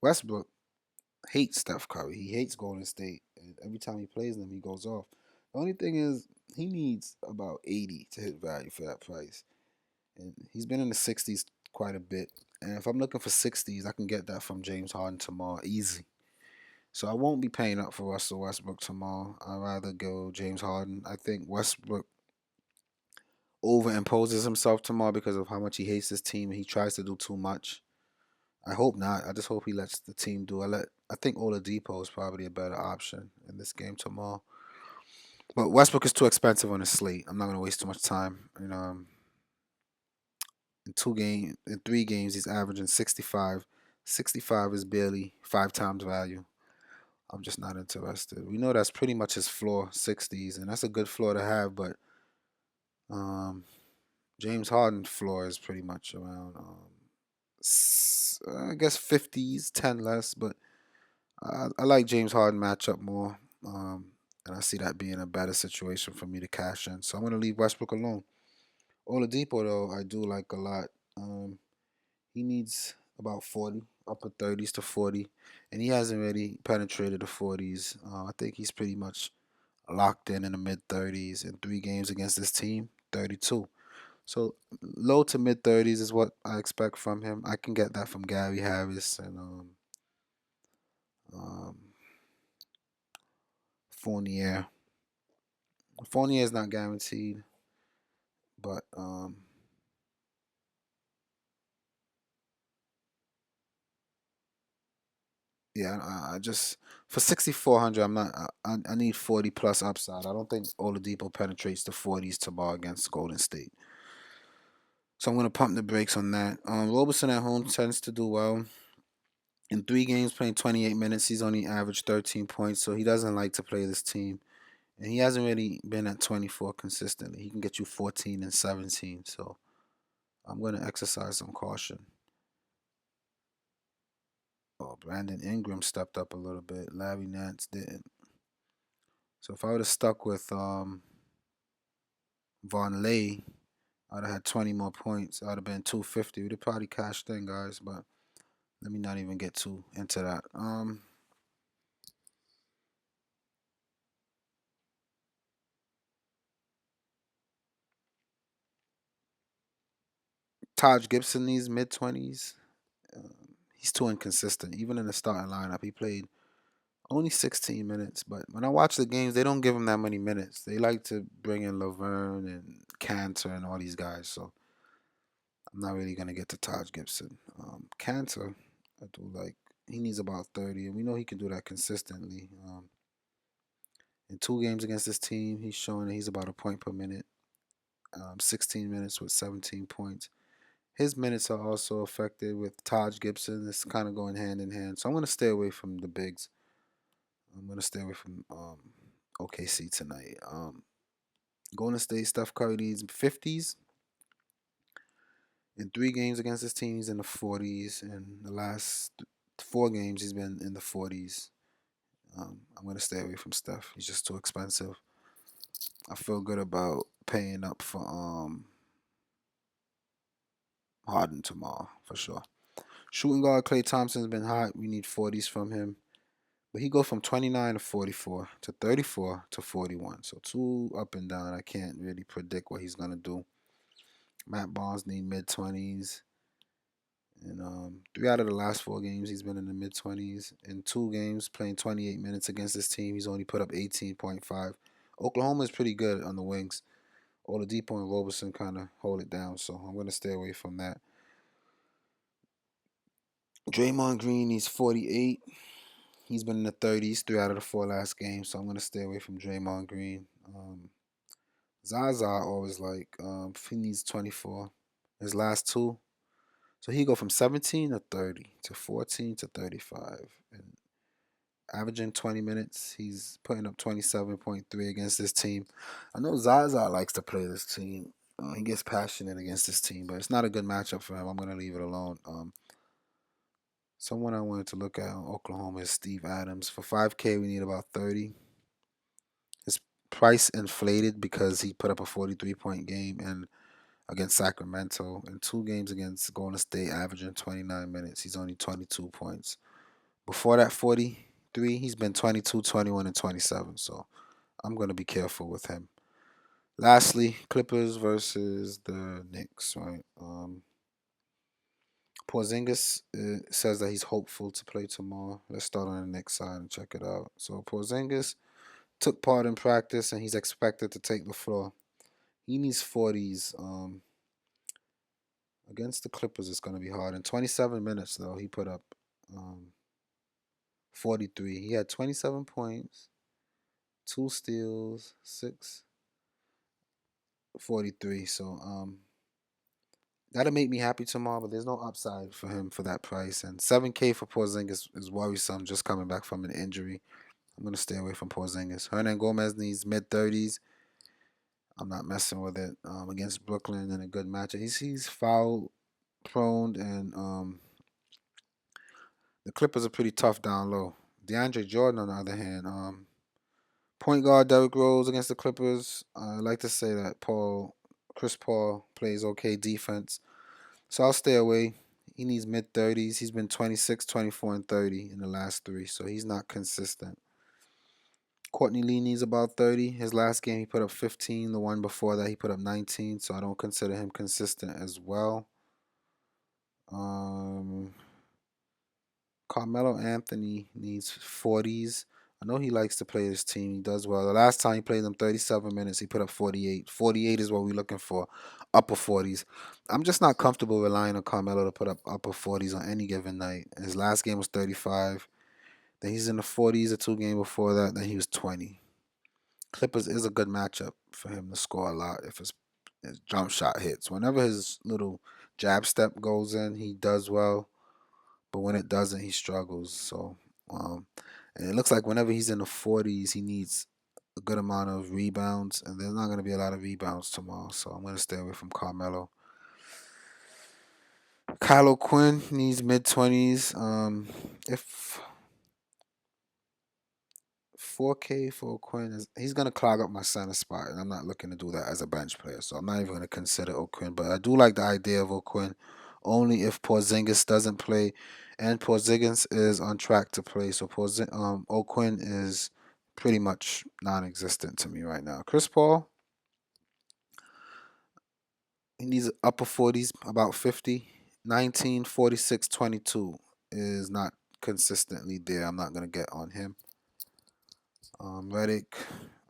Westbrook hates Steph Curry. He hates Golden State. And every time he plays them, he goes off. The only thing is, he needs about 80 to hit value for that price. And he's been in the 60s quite a bit. And if I'm looking for 60s, I can get that from James Harden tomorrow, easy. So I won't be paying up for Russell Westbrook tomorrow. I'd rather go James Harden. I think Westbrook overimposes himself tomorrow because of how much he hates his team and he tries to do too much. I hope not. I just hope he lets the team do. I think Oladipo is probably a better option in this game tomorrow. But Westbrook is too expensive on his slate. I'm not gonna waste too much time. In 3 games, he's averaging 65. 65 is barely 5 times value. I'm just not interested. We know that's pretty much his floor, 60s, and that's a good floor to have. But um, James Harden's floor is pretty much around, I guess 50s, 10 less. But I like James Harden matchup more, and I see that being a better situation for me to cash in. So I'm gonna leave Westbrook alone. Oladipo though, I do like a lot. He needs about 40, upper 30s to 40, and he hasn't really penetrated the 40s. I think he's pretty much locked in the mid 30s in 3 games against this team, 32. So low to mid 30s is what I expect from him. I can get that from Gary Harris and um, Fournier. Fournier is not guaranteed, but yeah, I just for 6,400, I'm not. I need 40 plus upside. I don't think Oladipo penetrates the 40s tomorrow against Golden State. So I'm gonna pump the brakes on that. Roberson at home tends to do well. In 3 games, playing 28 minutes, he's only averaged 13 points, so he doesn't like to play this team. And he hasn't really been at 24 consistently. He can get you 14 and 17, so I'm going to exercise some caution. Oh, Brandon Ingram stepped up a little bit. Larry Nance didn't. So if I would have stuck with Von Lay, I'd have had 20 more points. I'd have been 250. We'd have probably cashed in, guys, but let me not even get too into that. Taj Gibson needs mid 20s. He's too inconsistent. Even in the starting lineup, he played only 16 minutes. But when I watch the games, they don't give him that many minutes. They like to bring in Laverne and Cantor and all these guys. So I'm not really gonna get to Taj Gibson. Cantor, I do like. He needs about 30, and we know he can do that consistently. In 2 games against this team, he's showing that he's about a point per minute. 16 minutes with 17 points. His minutes are also affected with Taj Gibson. It's kind of going hand in hand. So I'm going to stay away from the bigs. I'm going to stay away from OKC tonight. Golden State, Steph Curry needs 50s. In 3 games against this team, he's in the 40s. In the last 4 games, he's been in the 40s. I'm going to stay away from Steph. He's just too expensive. I feel good about paying up for Harden tomorrow, for sure. Shooting guard Klay Thompson's been hot. We need 40s from him. But he goes from 29 to 44 to 34 to 41. So two up and down. I can't really predict what he's gonna do. Matt Barnes need mid 20s. And 3 out of the last 4 games, he's been in the mid 20s. In 2 games, playing 28 minutes against this team, he's only put up 18.5. Oklahoma is pretty good on the wings. Oladipo and Roberson kind of hold it down, so I'm gonna stay away from that. Draymond Green needs 48. He's been in the 30s 3 out of the 4 last games, so I'm gonna stay away from Draymond Green. Zaza I always like. He needs 24. His last two, so he go from 17 to 30 to 14 to 35 and averaging 20 minutes. He's putting up 27.3 against this team. I know Zaza likes to play this team. He gets passionate against this team, but it's not a good matchup for him. I'm gonna leave it alone. Someone I wanted to look at in Oklahoma is Steve Adams. For 5K, we need about 30. His price inflated because he put up a 43-point game and against Sacramento. In 2 games against Golden State, averaging 29 minutes. He's only 22 points. Before that 43, he's been 22, 21, and 27. So I'm going to be careful with him. Lastly, Clippers versus the Knicks, right? Porzingis says that he's hopeful to play tomorrow. Let's start on the Knicks side and check it out. So Porzingis took part in practice and he's expected to take the floor. He needs 40s. Against the Clippers, it's going to be hard. In 27 minutes, though, he put up um, 43. He had 27 points, 2 steals, 43. So that'll make me happy tomorrow, but there's no upside for him for that price. And 7K for Porzingis is worrisome just coming back from an injury. I'm going to stay away from Porzingis. Hernan Gomez needs mid 30s. I'm not messing with it against Brooklyn in a good matchup. He's foul prone, and the Clippers are pretty tough down low. DeAndre Jordan, on the other hand, point guard Derrick Rose against the Clippers. I like to say that Chris Paul plays okay defense, so I'll stay away. He needs mid 30s. He's been 26, 24, and 30 in the last 3, so he's not consistent. Courtney Lee needs about 30. His last game, he put up 15. The one before that, he put up 19, so I don't consider him consistent as well. Um, Carmelo Anthony needs 40s. I know he likes to play his team. He does well. The last time he played them 37 minutes, he put up 48. 48 is what we're looking for, upper 40s. I'm just not comfortable relying on Carmelo to put up upper 40s on any given night. His last game was 35. Then he's in the 40s a 2 game before that. Then he was 20. Clippers is a good matchup for him to score a lot if his jump shot hits. Whenever his little jab step goes in, he does well. But when it doesn't, he struggles. So, and it looks like whenever he's in the 40s, he needs a good amount of rebounds, and there's not going to be a lot of rebounds tomorrow. So I'm going to stay away from Carmelo. Kylo Quinn needs mid 20s. If 4K for O'Quinn he's gonna clog up my center spot, and I'm not looking to do that as a bench player. So I'm not even gonna consider O'Quinn. But I do like the idea of O'Quinn, only if Porzingis doesn't play, and Porzingis is on track to play. So O'Quinn is pretty much non-existent to me right now. Chris Paul, he needs upper 40s, about 50. 19, 46, 22 is not consistently there. I'm not gonna get on him. Reddick,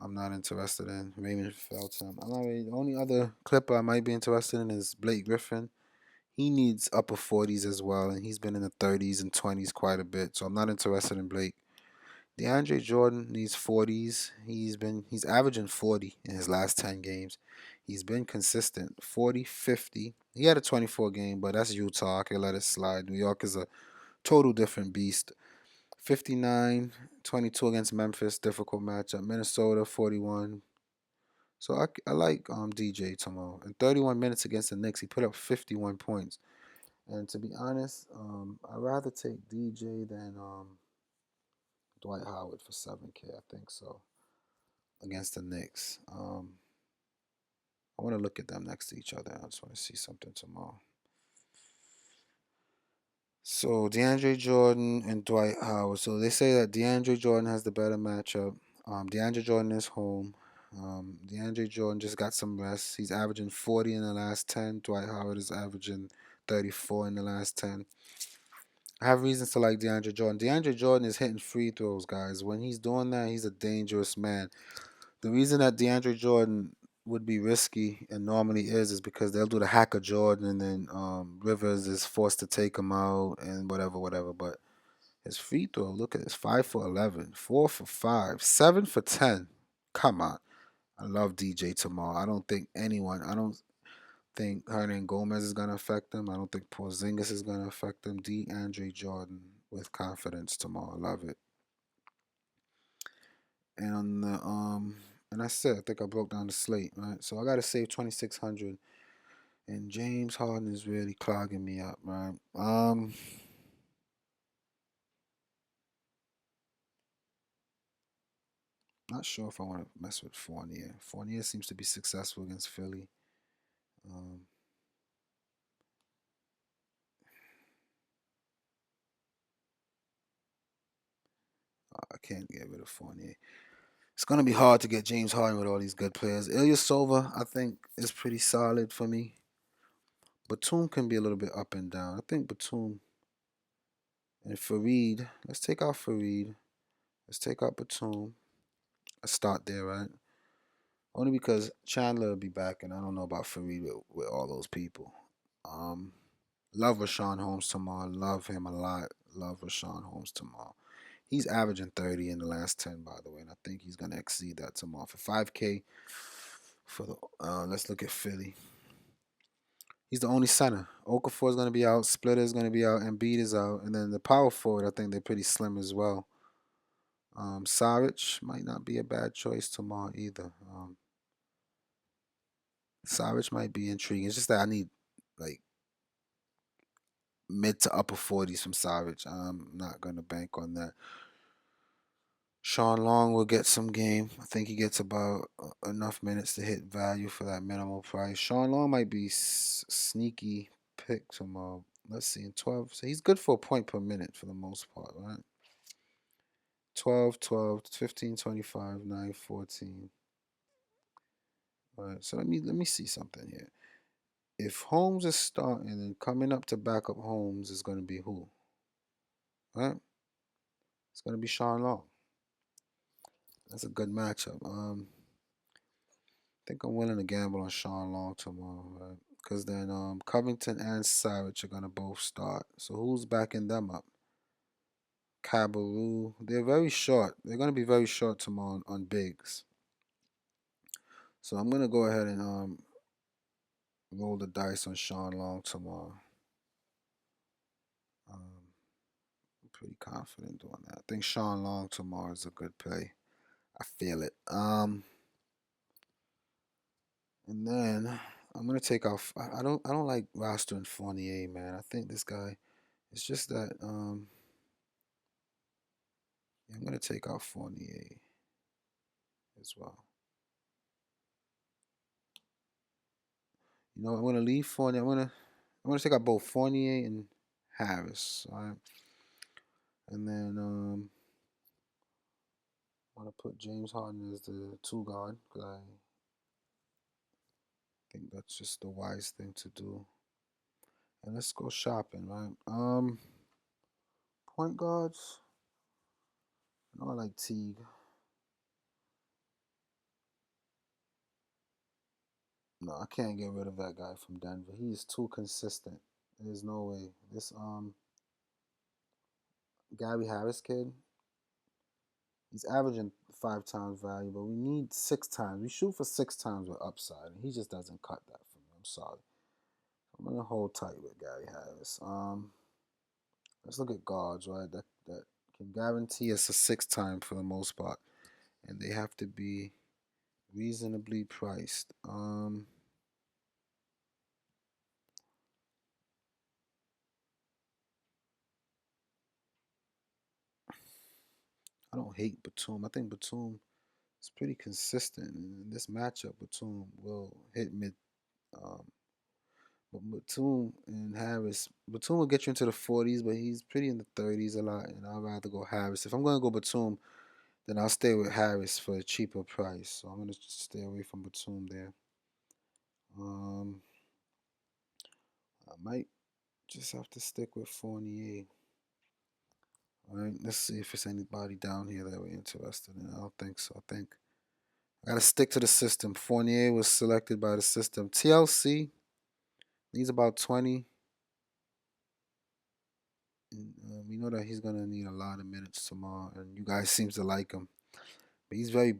I'm not interested in. Raymond Felton, I'm not really. The only other Clipper I might be interested in is Blake Griffin. He needs upper 40s as well, and he's been in the 30s and 20s quite a bit. So I'm not interested in Blake. DeAndre Jordan needs 40s. He's averaging 40 in his last 10 games. He's been consistent, 40, 50. He had a 24 game, but that's Utah. I can let it slide. New York is a total different beast. 59, 22 against Memphis, difficult matchup. Minnesota, 41. So I like DJ tomorrow. In 31 minutes against the Knicks, he put up 51 points. And to be honest, I'd rather take DJ than Dwight Howard for 7K. I think so against the Knicks. I want to look at them next to each other. I just want to see something tomorrow. So DeAndre Jordan and Dwight Howard. So they say that DeAndre Jordan has the better matchup. DeAndre Jordan is home. DeAndre Jordan just got some rest. He's averaging 40 in the last 10. Dwight Howard is averaging 34 in the last 10. I have reasons to like DeAndre Jordan. DeAndre Jordan is hitting free throws, guys. When he's doing that, he's a dangerous man. The reason that DeAndre Jordan would be risky and normally is because they'll do the hacker Jordan and then Rivers is forced to take him out and whatever, whatever. But his free throw, look at this: 5 for 11, 4 for 5, 7 for 10. Come on, I love DJ tomorrow. I don't think anyone. I don't think Hernan Gomez is gonna affect him. I don't think Porzingis is gonna affect him. DeAndre Jordan with confidence tomorrow. Love it. And on the and that's it. I think I broke down the slate, right? So I gotta save 2,600. And James Harden is really clogging me up, right? Not sure if I want to mess with Fournier. Fournier seems to be successful against Philly. Um, I can't get rid of Fournier. It's gonna be hard to get James Harden with all these good players. Ilyasova, I think, is pretty solid for me. Batum can be a little bit up and down. I think Batum and Fareed. Let's take out Fareed. Let's take out Batum. Let's start there, right? Only because Chandler will be back, and I don't know about Fareed with all those people. Um, Love Rashawn Holmes tomorrow. Love him a lot. Love Rashawn Holmes tomorrow. He's averaging 30 in the last 10, by the way, and I think he's going to exceed that tomorrow. For 5K, for the let's look at Philly. He's the only center. Okafor is going to be out. Splitter is going to be out. Embiid is out. And then the power forward, I think they're pretty slim as well. Saric might not be a bad choice tomorrow either. Saric might be intriguing. It's just that I need like mid to upper 40s from Saric. I'm not going to bank on that. Sean Long will get some game. I think he gets about enough minutes to hit value for that minimal price. Sean Long might be sneaky pick tomorrow. Let's see, in 12. So he's good for a point per minute for the most part, right? 12, 12, 15, 25, 9, 14. All right, so let me see something here. If Holmes is starting and coming up to back up Holmes is going to be who? Right? It's going to be Sean Long. That's a good matchup. I think I'm willing to gamble on Sean Long tomorrow, right? Because then Covington and Saric are gonna both start. So who's backing them up? Cabarrou. They're very short. They're gonna be very short tomorrow on bigs. So I'm gonna go ahead and roll the dice on Sean Long tomorrow. I'm pretty confident doing that. I think Sean Long tomorrow is a good play. I feel it. And then I'm gonna take off. I don't like rostering Fournier, man. I think this guy. It's just that yeah, I'm gonna take out Fournier as well. You know, I'm gonna leave Fournier. I'm gonna take out both Fournier and Harris. All right, and then I'm gonna put James Harden as the two guard because I think that's just the wise thing to do. And let's go shopping, right? Point guards. I know I like Teague. No, I can't get rid of that guy from Denver. He is too consistent. There's no way. This Gary Harris kid, he's averaging 5 times value, but we need 6 times. We shoot for 6 times with upside, and he just doesn't cut that for me. I'm sorry. I'm gonna hold tight with Gary Harris. Let's look at guards, right? That can guarantee us a 6 time for the most part, and they have to be reasonably priced. I don't hate Batum. I think Batum is pretty consistent, and in this matchup, Batum will hit mid. Um, But Batum and Harris, Batum will get you into the 40s, but he's pretty in the 30s a lot, and I'd rather go Harris. If I'm going to go Batum, then I'll stay with Harris for a cheaper price. So I'm going to stay away from Batum there. Um, I might just have to stick with Fournier. All right, let's see if there's anybody down here that we're interested in. I don't think so. I think I gotta stick to the system. Fournier was selected by the system. TLC needs about 20. And, we know that he's gonna need a lot of minutes tomorrow, and you guys seems to like him. But he's very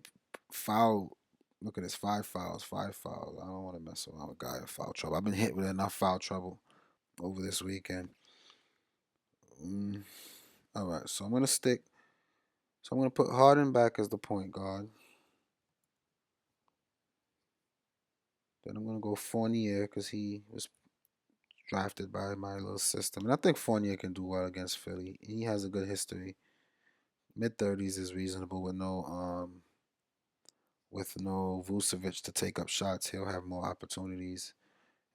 foul. Look at this, 5 fouls, 5 fouls. I don't want to mess around with a guy in foul trouble. I've been hit with enough foul trouble over this weekend. Mm, all right, so I'm gonna stick. So I'm gonna put Harden back as the point guard. Then I'm gonna go Fournier because he was drafted by my little system, and I think Fournier can do well against Philly. He has a good history. Mid 30s is reasonable with no Vucevic to take up shots. He'll have more opportunities,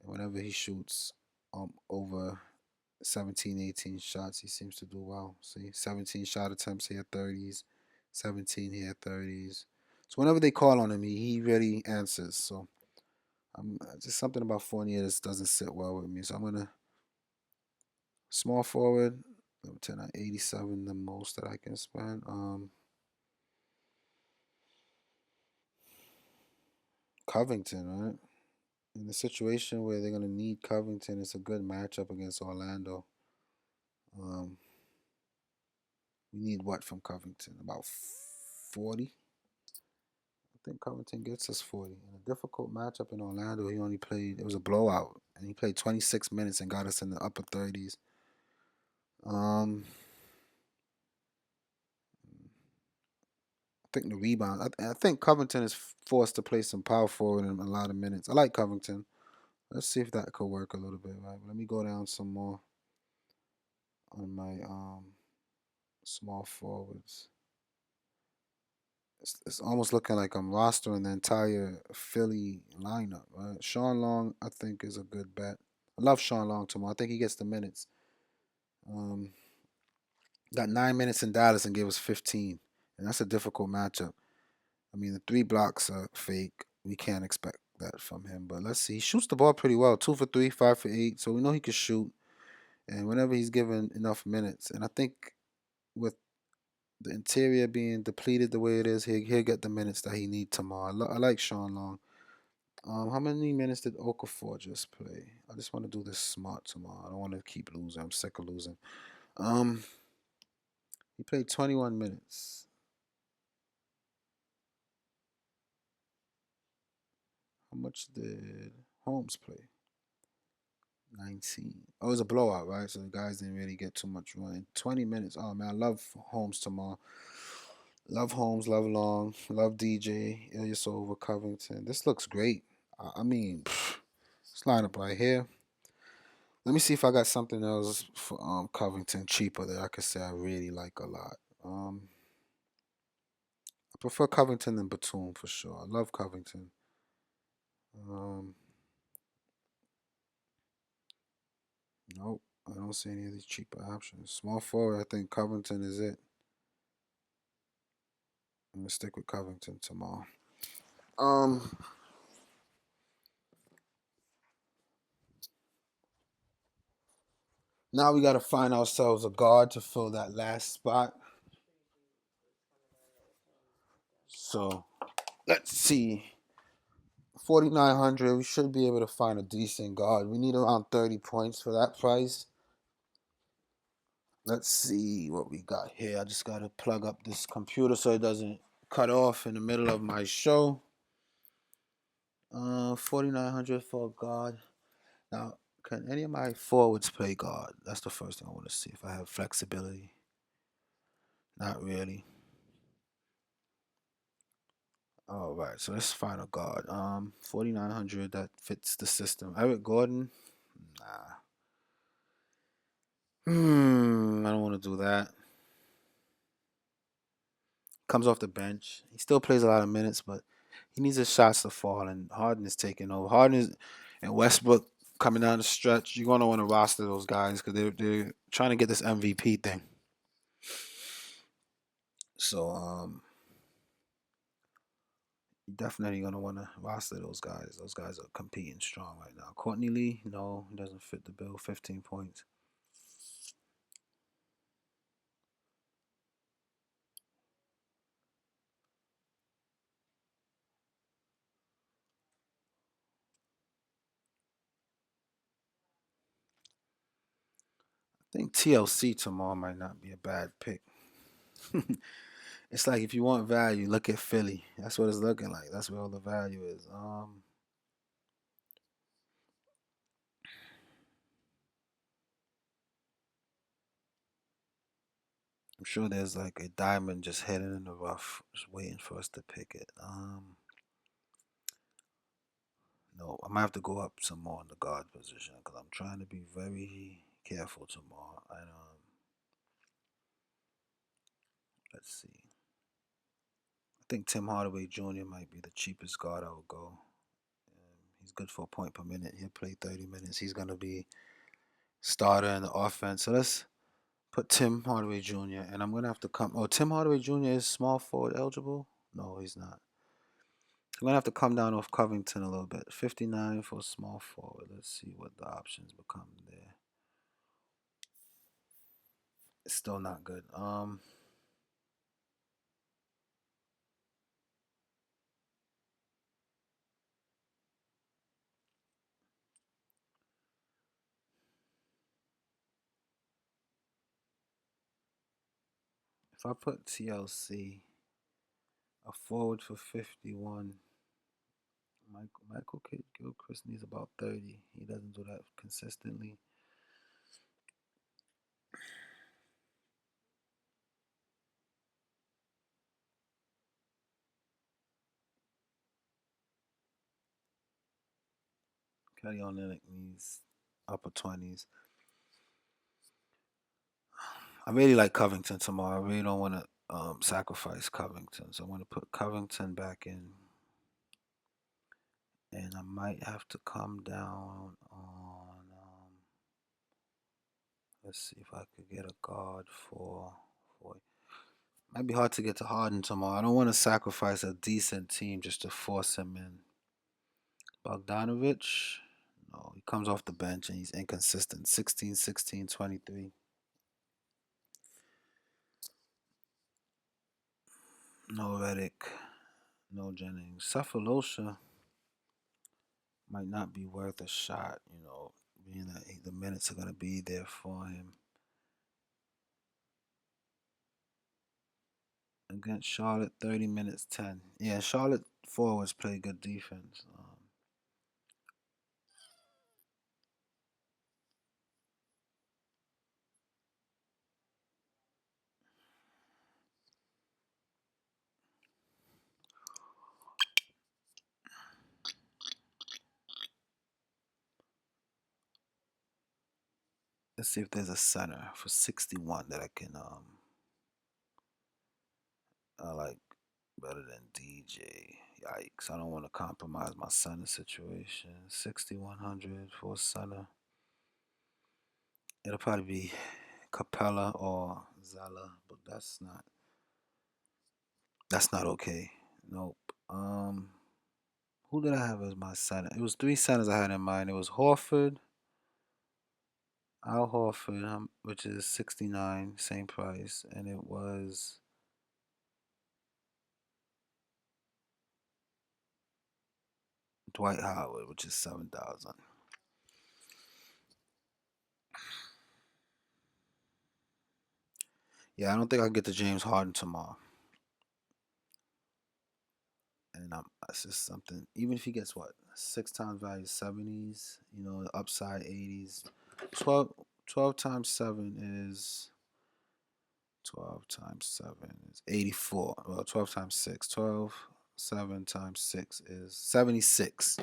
and whenever he shoots over 17, 18 shots, he seems to do well. See, 17 shot attempts here, 30s, 17 here, 30s. So whenever they call on him, he really answers. So I'm just something about Fournier that doesn't sit well with me. So I'm gonna small forward. 10 at 87, the most that I can spend. Covington, right? In the situation where they're gonna need Covington, it's a good matchup against Orlando. Um, we need what from Covington? About 40. I think Covington gets us 40. In a difficult matchup in Orlando, he only played. It was a blowout, and he played 26 minutes and got us in the upper 30s. Um, I think the rebound. I think Covington is forced to play some power forward in a lot of minutes. I like Covington. Let's see if that could work a little bit, right? Let me go down some more on my small forwards. It's almost looking like I'm rostering the entire Philly lineup, right? Sean Long, I think, is a good bet. I love Sean Long tomorrow. I think he gets the minutes. Um, got 9 minutes in Dallas and gave us 15, and that's a difficult matchup. I mean, the 3 blocks are fake. We can't expect that from him. But let's see. He shoots the ball pretty well. 2 for 3, 5 for 8. So we know he can shoot. And whenever he's given enough minutes, and I think with the interior being depleted the way it is, he'll get the minutes that he needs tomorrow. I like Sean Long. How many minutes did Okafor just play? I just want to do this smart tomorrow. I don't want to keep losing. I'm sick of losing. Um, he played 21 minutes. How much did Holmes play? 19. Oh, it was a blowout, right? So the guys didn't really get too much run. 20 minutes. Oh, man, I love Holmes tomorrow. Love Holmes, love Long, love DJ, Ilyasova, Covington. This looks great. I mean, this lineup right here. Let me see if I got something else for Covington cheaper that I could say I really like a lot. I prefer Covington than Batum for sure. I love Covington. Um, nope, I don't see any of these cheaper options. Small forward, I think Covington is it. I'm gonna stick with Covington tomorrow. Um, Now we gotta find ourselves a guard to fill that last spot. So let's see. 4,900. We should be able to find a decent guard. We need around 30 points for that price. Let's see what we got here. I just gotta plug up this computer so it doesn't cut off in the middle of my show. 4,900 for a guard. Now, can any of my forwards play guard? That's the first thing I want to see if I have flexibility. Not really. All right, so let's find a guard. 4,900 that fits the system. Eric Gordon, nah. I don't want to do that. Comes off the bench. He still plays a lot of minutes, but he needs his shots to fall. And Harden is taking over. Harden is and Westbrook coming down the stretch. You're gonna want to roster those guys because they're trying to get this MVP thing. So definitely gonna want to roster those guys. Those guys are competing strong right now. Courtney Lee, no, he doesn't fit the bill. 15 points. I think TLC tomorrow might not be a bad pick. It's like if you want value, look at Philly. That's what it's looking like. That's where all the value is. I'm sure there's like a diamond just hidden in the rough, just waiting for us to pick it. No, I might have to go up some more in the guard position because I'm trying to be very careful tomorrow. And let's see. I think Tim Hardaway Jr. might be the cheapest guard I would go. He's good for a point per minute. He'll play 30 minutes. He's gonna be starter in the offense. So let's put Tim Hardaway Jr. And I'm gonna have to come. Oh, Tim Hardaway Jr. is small forward eligible. No, he's not. I'm gonna have to come down off Covington a little bit. 59 for small forward. Let's see what the options become there. It's still not good. If I put TLC, a forward for 51, Michael Gilchrist needs about 30. He doesn't do that consistently. Kelly Olynyk needs upper 20s. I really like Covington tomorrow. I really don't want to sacrifice Covington. So I want to put Covington back in. And I might have to come down on. Let's see if I could get a guard for. Might be hard to get to Harden tomorrow. I don't want to sacrifice a decent team just to force him in. Bogdanovich, no, he comes off the bench and he's inconsistent. 16, 16, 23. No Reddick, no Jennings. Cephalosha might not be worth a shot, being that the minutes are going to be there for him. Against Charlotte, 30 minutes, 10. Yeah, Charlotte forwards play good defense. Let's see if there's a center for 61 that I like better than DJ. Yikes, I don't want to compromise my center situation. 6,100 for a center. It'll probably be Capella or Zella, but that's not okay. Nope. Who did I have as my center? It was three centers I had in mind. It was Horford, Al Horford, which is 69, same price, and it was Dwight Howard, which is 7,000. Yeah, I don't think I can get to James Harden tomorrow. And that's just something. Even if he gets what 6 times value 70s, upside 80s. 12, 12 times 7 is 12 times 7 is 84. Well, 12 times 6. 12, 7 times 6 is 76.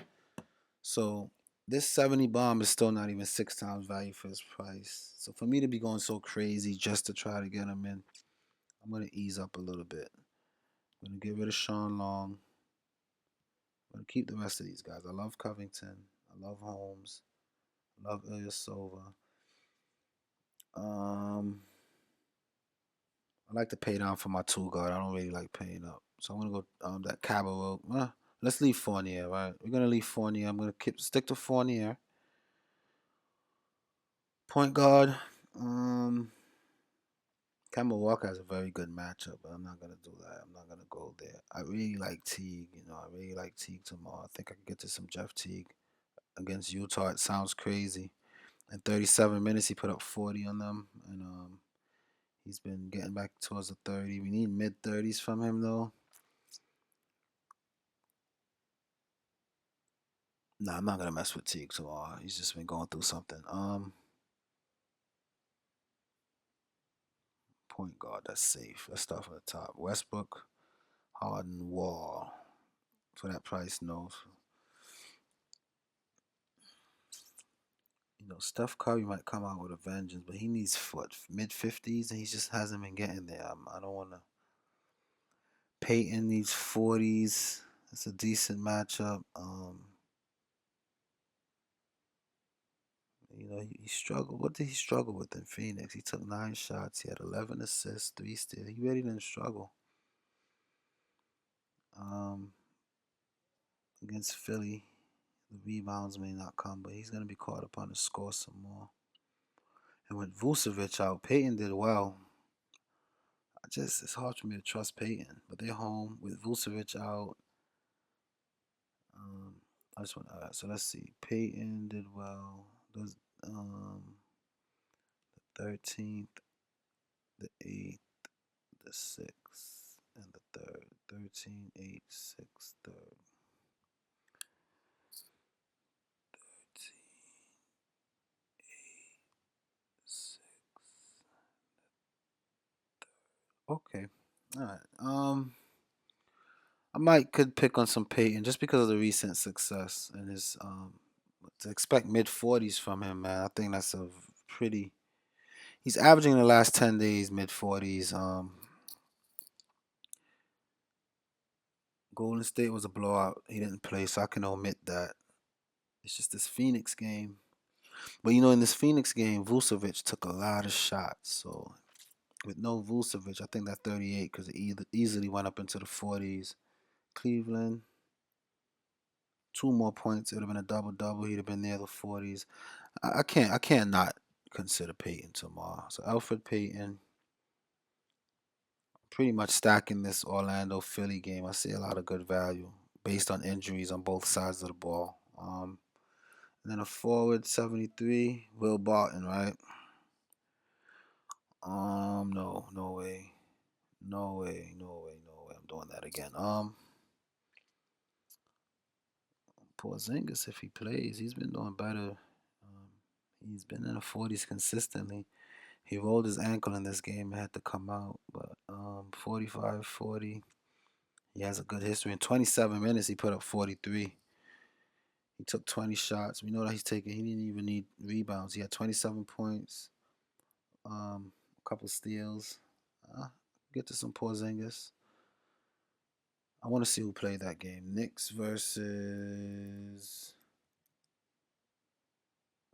So this 70 bomb is still not even 6 times value for his price. So for me to be going so crazy just to try to get him in, I'm going to ease up a little bit. I'm going to get rid of Sean Long. I'm going to keep the rest of these guys. I love Covington. I love Holmes. I love Ilyasova. Um, I like to pay down for my two guard. I don't really like paying up. So I'm gonna go that Cabo. Let's leave Fournier, right? We're gonna leave Fournier. I'm gonna stick to Fournier. Point guard. Um Kemba Walker has a very good matchup, but I'm not gonna do that. I'm not gonna go there. I really like Teague, I really like Teague tomorrow. I think I can get to some Jeff Teague against Utah. It sounds crazy. In 37 minutes, he put up 40 on them, and he's been getting back towards the 30. We need mid 30s from him though. Nah, I'm not gonna mess with Teague tomorrow. He's just been going through something. Point guard, that's safe. Let's start from the top. Westbrook, Harden, Wall. For that price, no. Steph Curry might come out with a vengeance, but he needs what, mid 50s, and he just hasn't been getting there. I don't want to. Peyton needs 40s. It's a decent matchup. He struggled. What did he struggle with in Phoenix? He took 9 shots. He had 11 assists, 3 steals. He really didn't struggle. Um, Against Philly, the rebounds may not come, but he's going to be caught upon to score some more. And with Vucevic out, Peyton did well. It's hard for me to trust Peyton, but they're home with Vucevic out. Um, I just want so let's see. Peyton did well. Does um 13th, the 8th, the 6th, and the 3rd. 13, 8, 6, 3rd. 6. Okay. All right. I might could pick on some Peyton just because of the recent success and his to expect mid 40s from him, man. I think that's a pretty. He's averaging in the last 10 days mid 40s. Golden State was a blowout. He didn't play, so I can omit that. It's just this Phoenix game. But in this Phoenix game, Vucevic took a lot of shots. So with no Vucevic, I think that 38 because it easily went up into the 40s. Cleveland, 2 more points. It would have been a double double. He'd have been near the 40s. I can't not consider Peyton tomorrow. So Alfred Payton, pretty much stacking this Orlando Philly game. I see a lot of good value based on injuries on both sides of the ball. And then a forward 73, Will Barton, right? No, no way, no way, no way, no way. I'm doing that again. Porzingis, if he plays, he's been doing better. He's been in the 40s consistently. He rolled his ankle in this game and had to come out, but 45, 40. He has a good history. In 27 minutes, he put up 43. He took 20 shots. We know that he's taking. He didn't even need rebounds. He had 27 points, a couple steals. Get to some Porzingis. I want to see who played that game. Knicks versus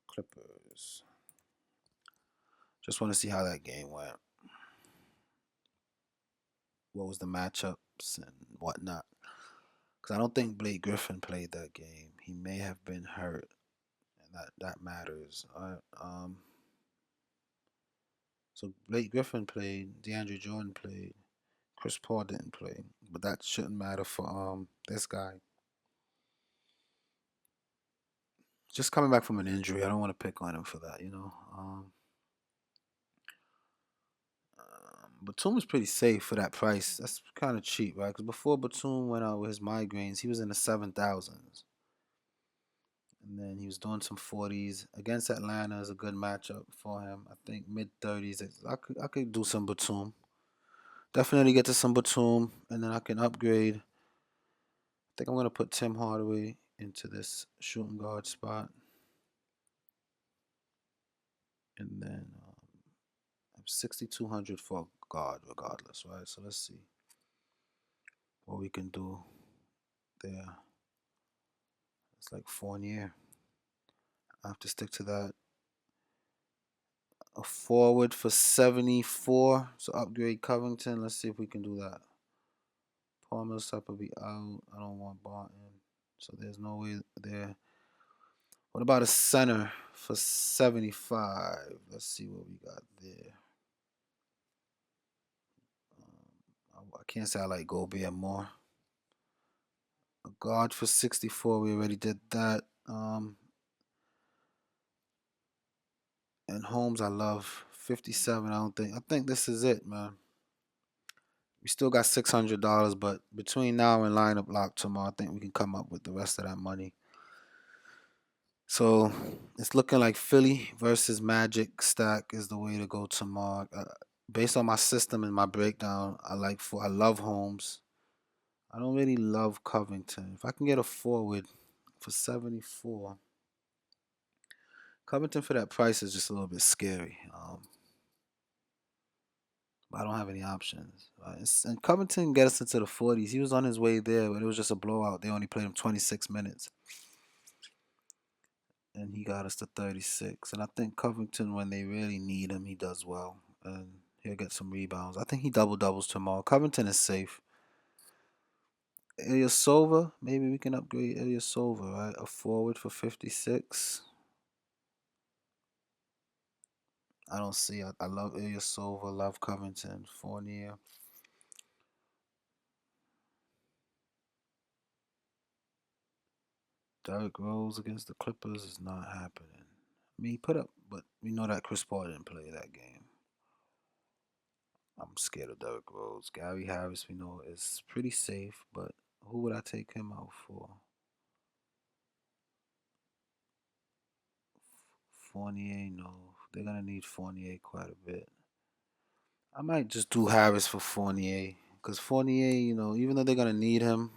Clippers. Just want to see how that game went. What was the matchups and whatnot? Because I don't think Blake Griffin played that game. He may have been hurt, and that matters. So Blake Griffin played. DeAndre Jordan played. Chris Paul didn't play, but that shouldn't matter for this guy. Just coming back from an injury, I don't want to pick on him for that. Batum is pretty safe for that price. That's kind of cheap, right? Because before Batum went out with his migraines, he was in the 7,000s. And then he was doing some 40s. Against Atlanta is a good matchup for him. I think mid 30s. I could do some Batum. Definitely get to some Batum. And then I can upgrade. I think I'm going to put Tim Hardaway into this shooting guard spot. And then 6,200 for guard, regardless, right? So let's see what we can do there. It's like Fournier. I have to stick to that. A forward for 74. So upgrade Covington. Let's see if we can do that. Paul Millsap will be out. I don't want Barton. So there's no way there. What about a center for 75? Let's see what we got there. I can't say I like Gobert more. A guard for 64. We already did that. And Holmes, I love 57. I think this is it, man. We still got $600, but between now and lineup lock tomorrow, I think we can come up with the rest of that money. So it's looking like Philly versus Magic stack is the way to go tomorrow. Based on my system and my breakdown, I love Holmes. I don't really love Covington. If I can get a forward for 74, Covington for that price is just a little bit scary. But I don't have any options. And Covington get us into the 40s. He was on his way there, but it was just a blowout. They only played him 26 minutes. And he got us to 36. And I think Covington, when they really need him, he does well. And he'll get some rebounds. I think he double doubles tomorrow. Covington is safe. Ilyasova, maybe we can upgrade Ilyasova, right? A forward for 56. I don't see. I love Ilyasova, love Covington, Fournier. Derrick Rose against the Clippers is not happening. I mean, he put up, but we know that Chris Paul didn't play that game. I'm scared of Derrick Rose. Gary Harris, we know, is pretty safe, but who would I take him out for? Fournier, no. They're gonna need Fournier quite a bit. I might just do Harris for Fournier, because Fournier, even though they're gonna need him,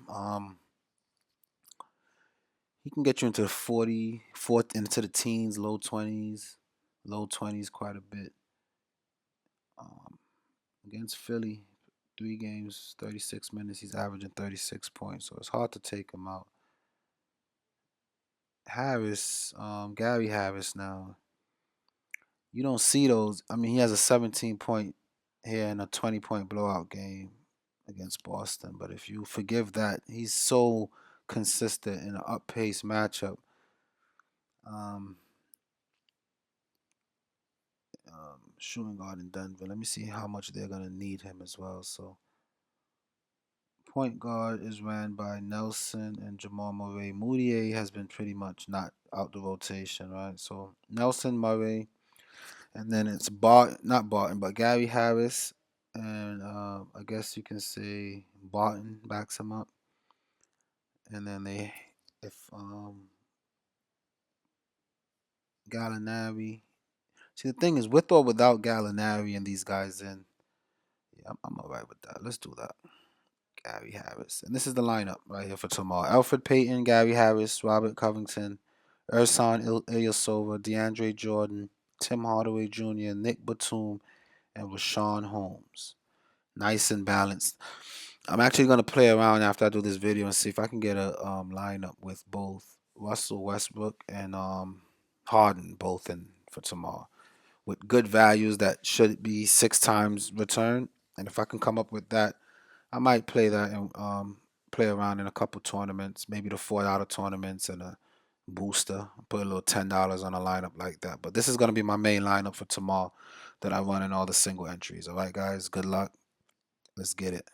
he can get you into the 40, into the teens, low 20s quite a bit. Um, Against Philly, 3 games, 36 minutes, he's averaging 36 points, so it's hard to take him out. Harris, Gary Harris now, you don't see those. I mean, he has a 17 point here and a 20-point blowout game against Boston, but if you forgive that, he's so consistent in an up pace matchup. Um, Shooting guard in Denver. Let me see how much they're gonna need him as well. So point guard is ran by Nelson and Jamal Murray. Moutier has been pretty much not out the rotation, right? So Nelson, Murray, and then it's not Barton, but Gary Harris, and I guess you can say Barton backs him up, and then if Gallinari. See, the thing is, with or without Gallinari and these guys in, yeah, I'm alright with that. Let's do that. Gary Harris. And this is the lineup right here for tomorrow. Alfred Payton, Gary Harris, Robert Covington, Ersan Ilyasova, DeAndre Jordan, Tim Hardaway Jr., Nick Batum, and Rashawn Holmes. Nice and balanced. I'm actually going to play around after I do this video and see if I can get a lineup with both Russell Westbrook and Harden both in for tomorrow with good values that should be 6 times return. And if I can come up with that, I might play that and play around in a couple tournaments, maybe the $4 tournaments and a booster. Put a little $10 on a lineup like that. But this is gonna be my main lineup for tomorrow that I run in all the single entries. All right, guys. Good luck. Let's get it.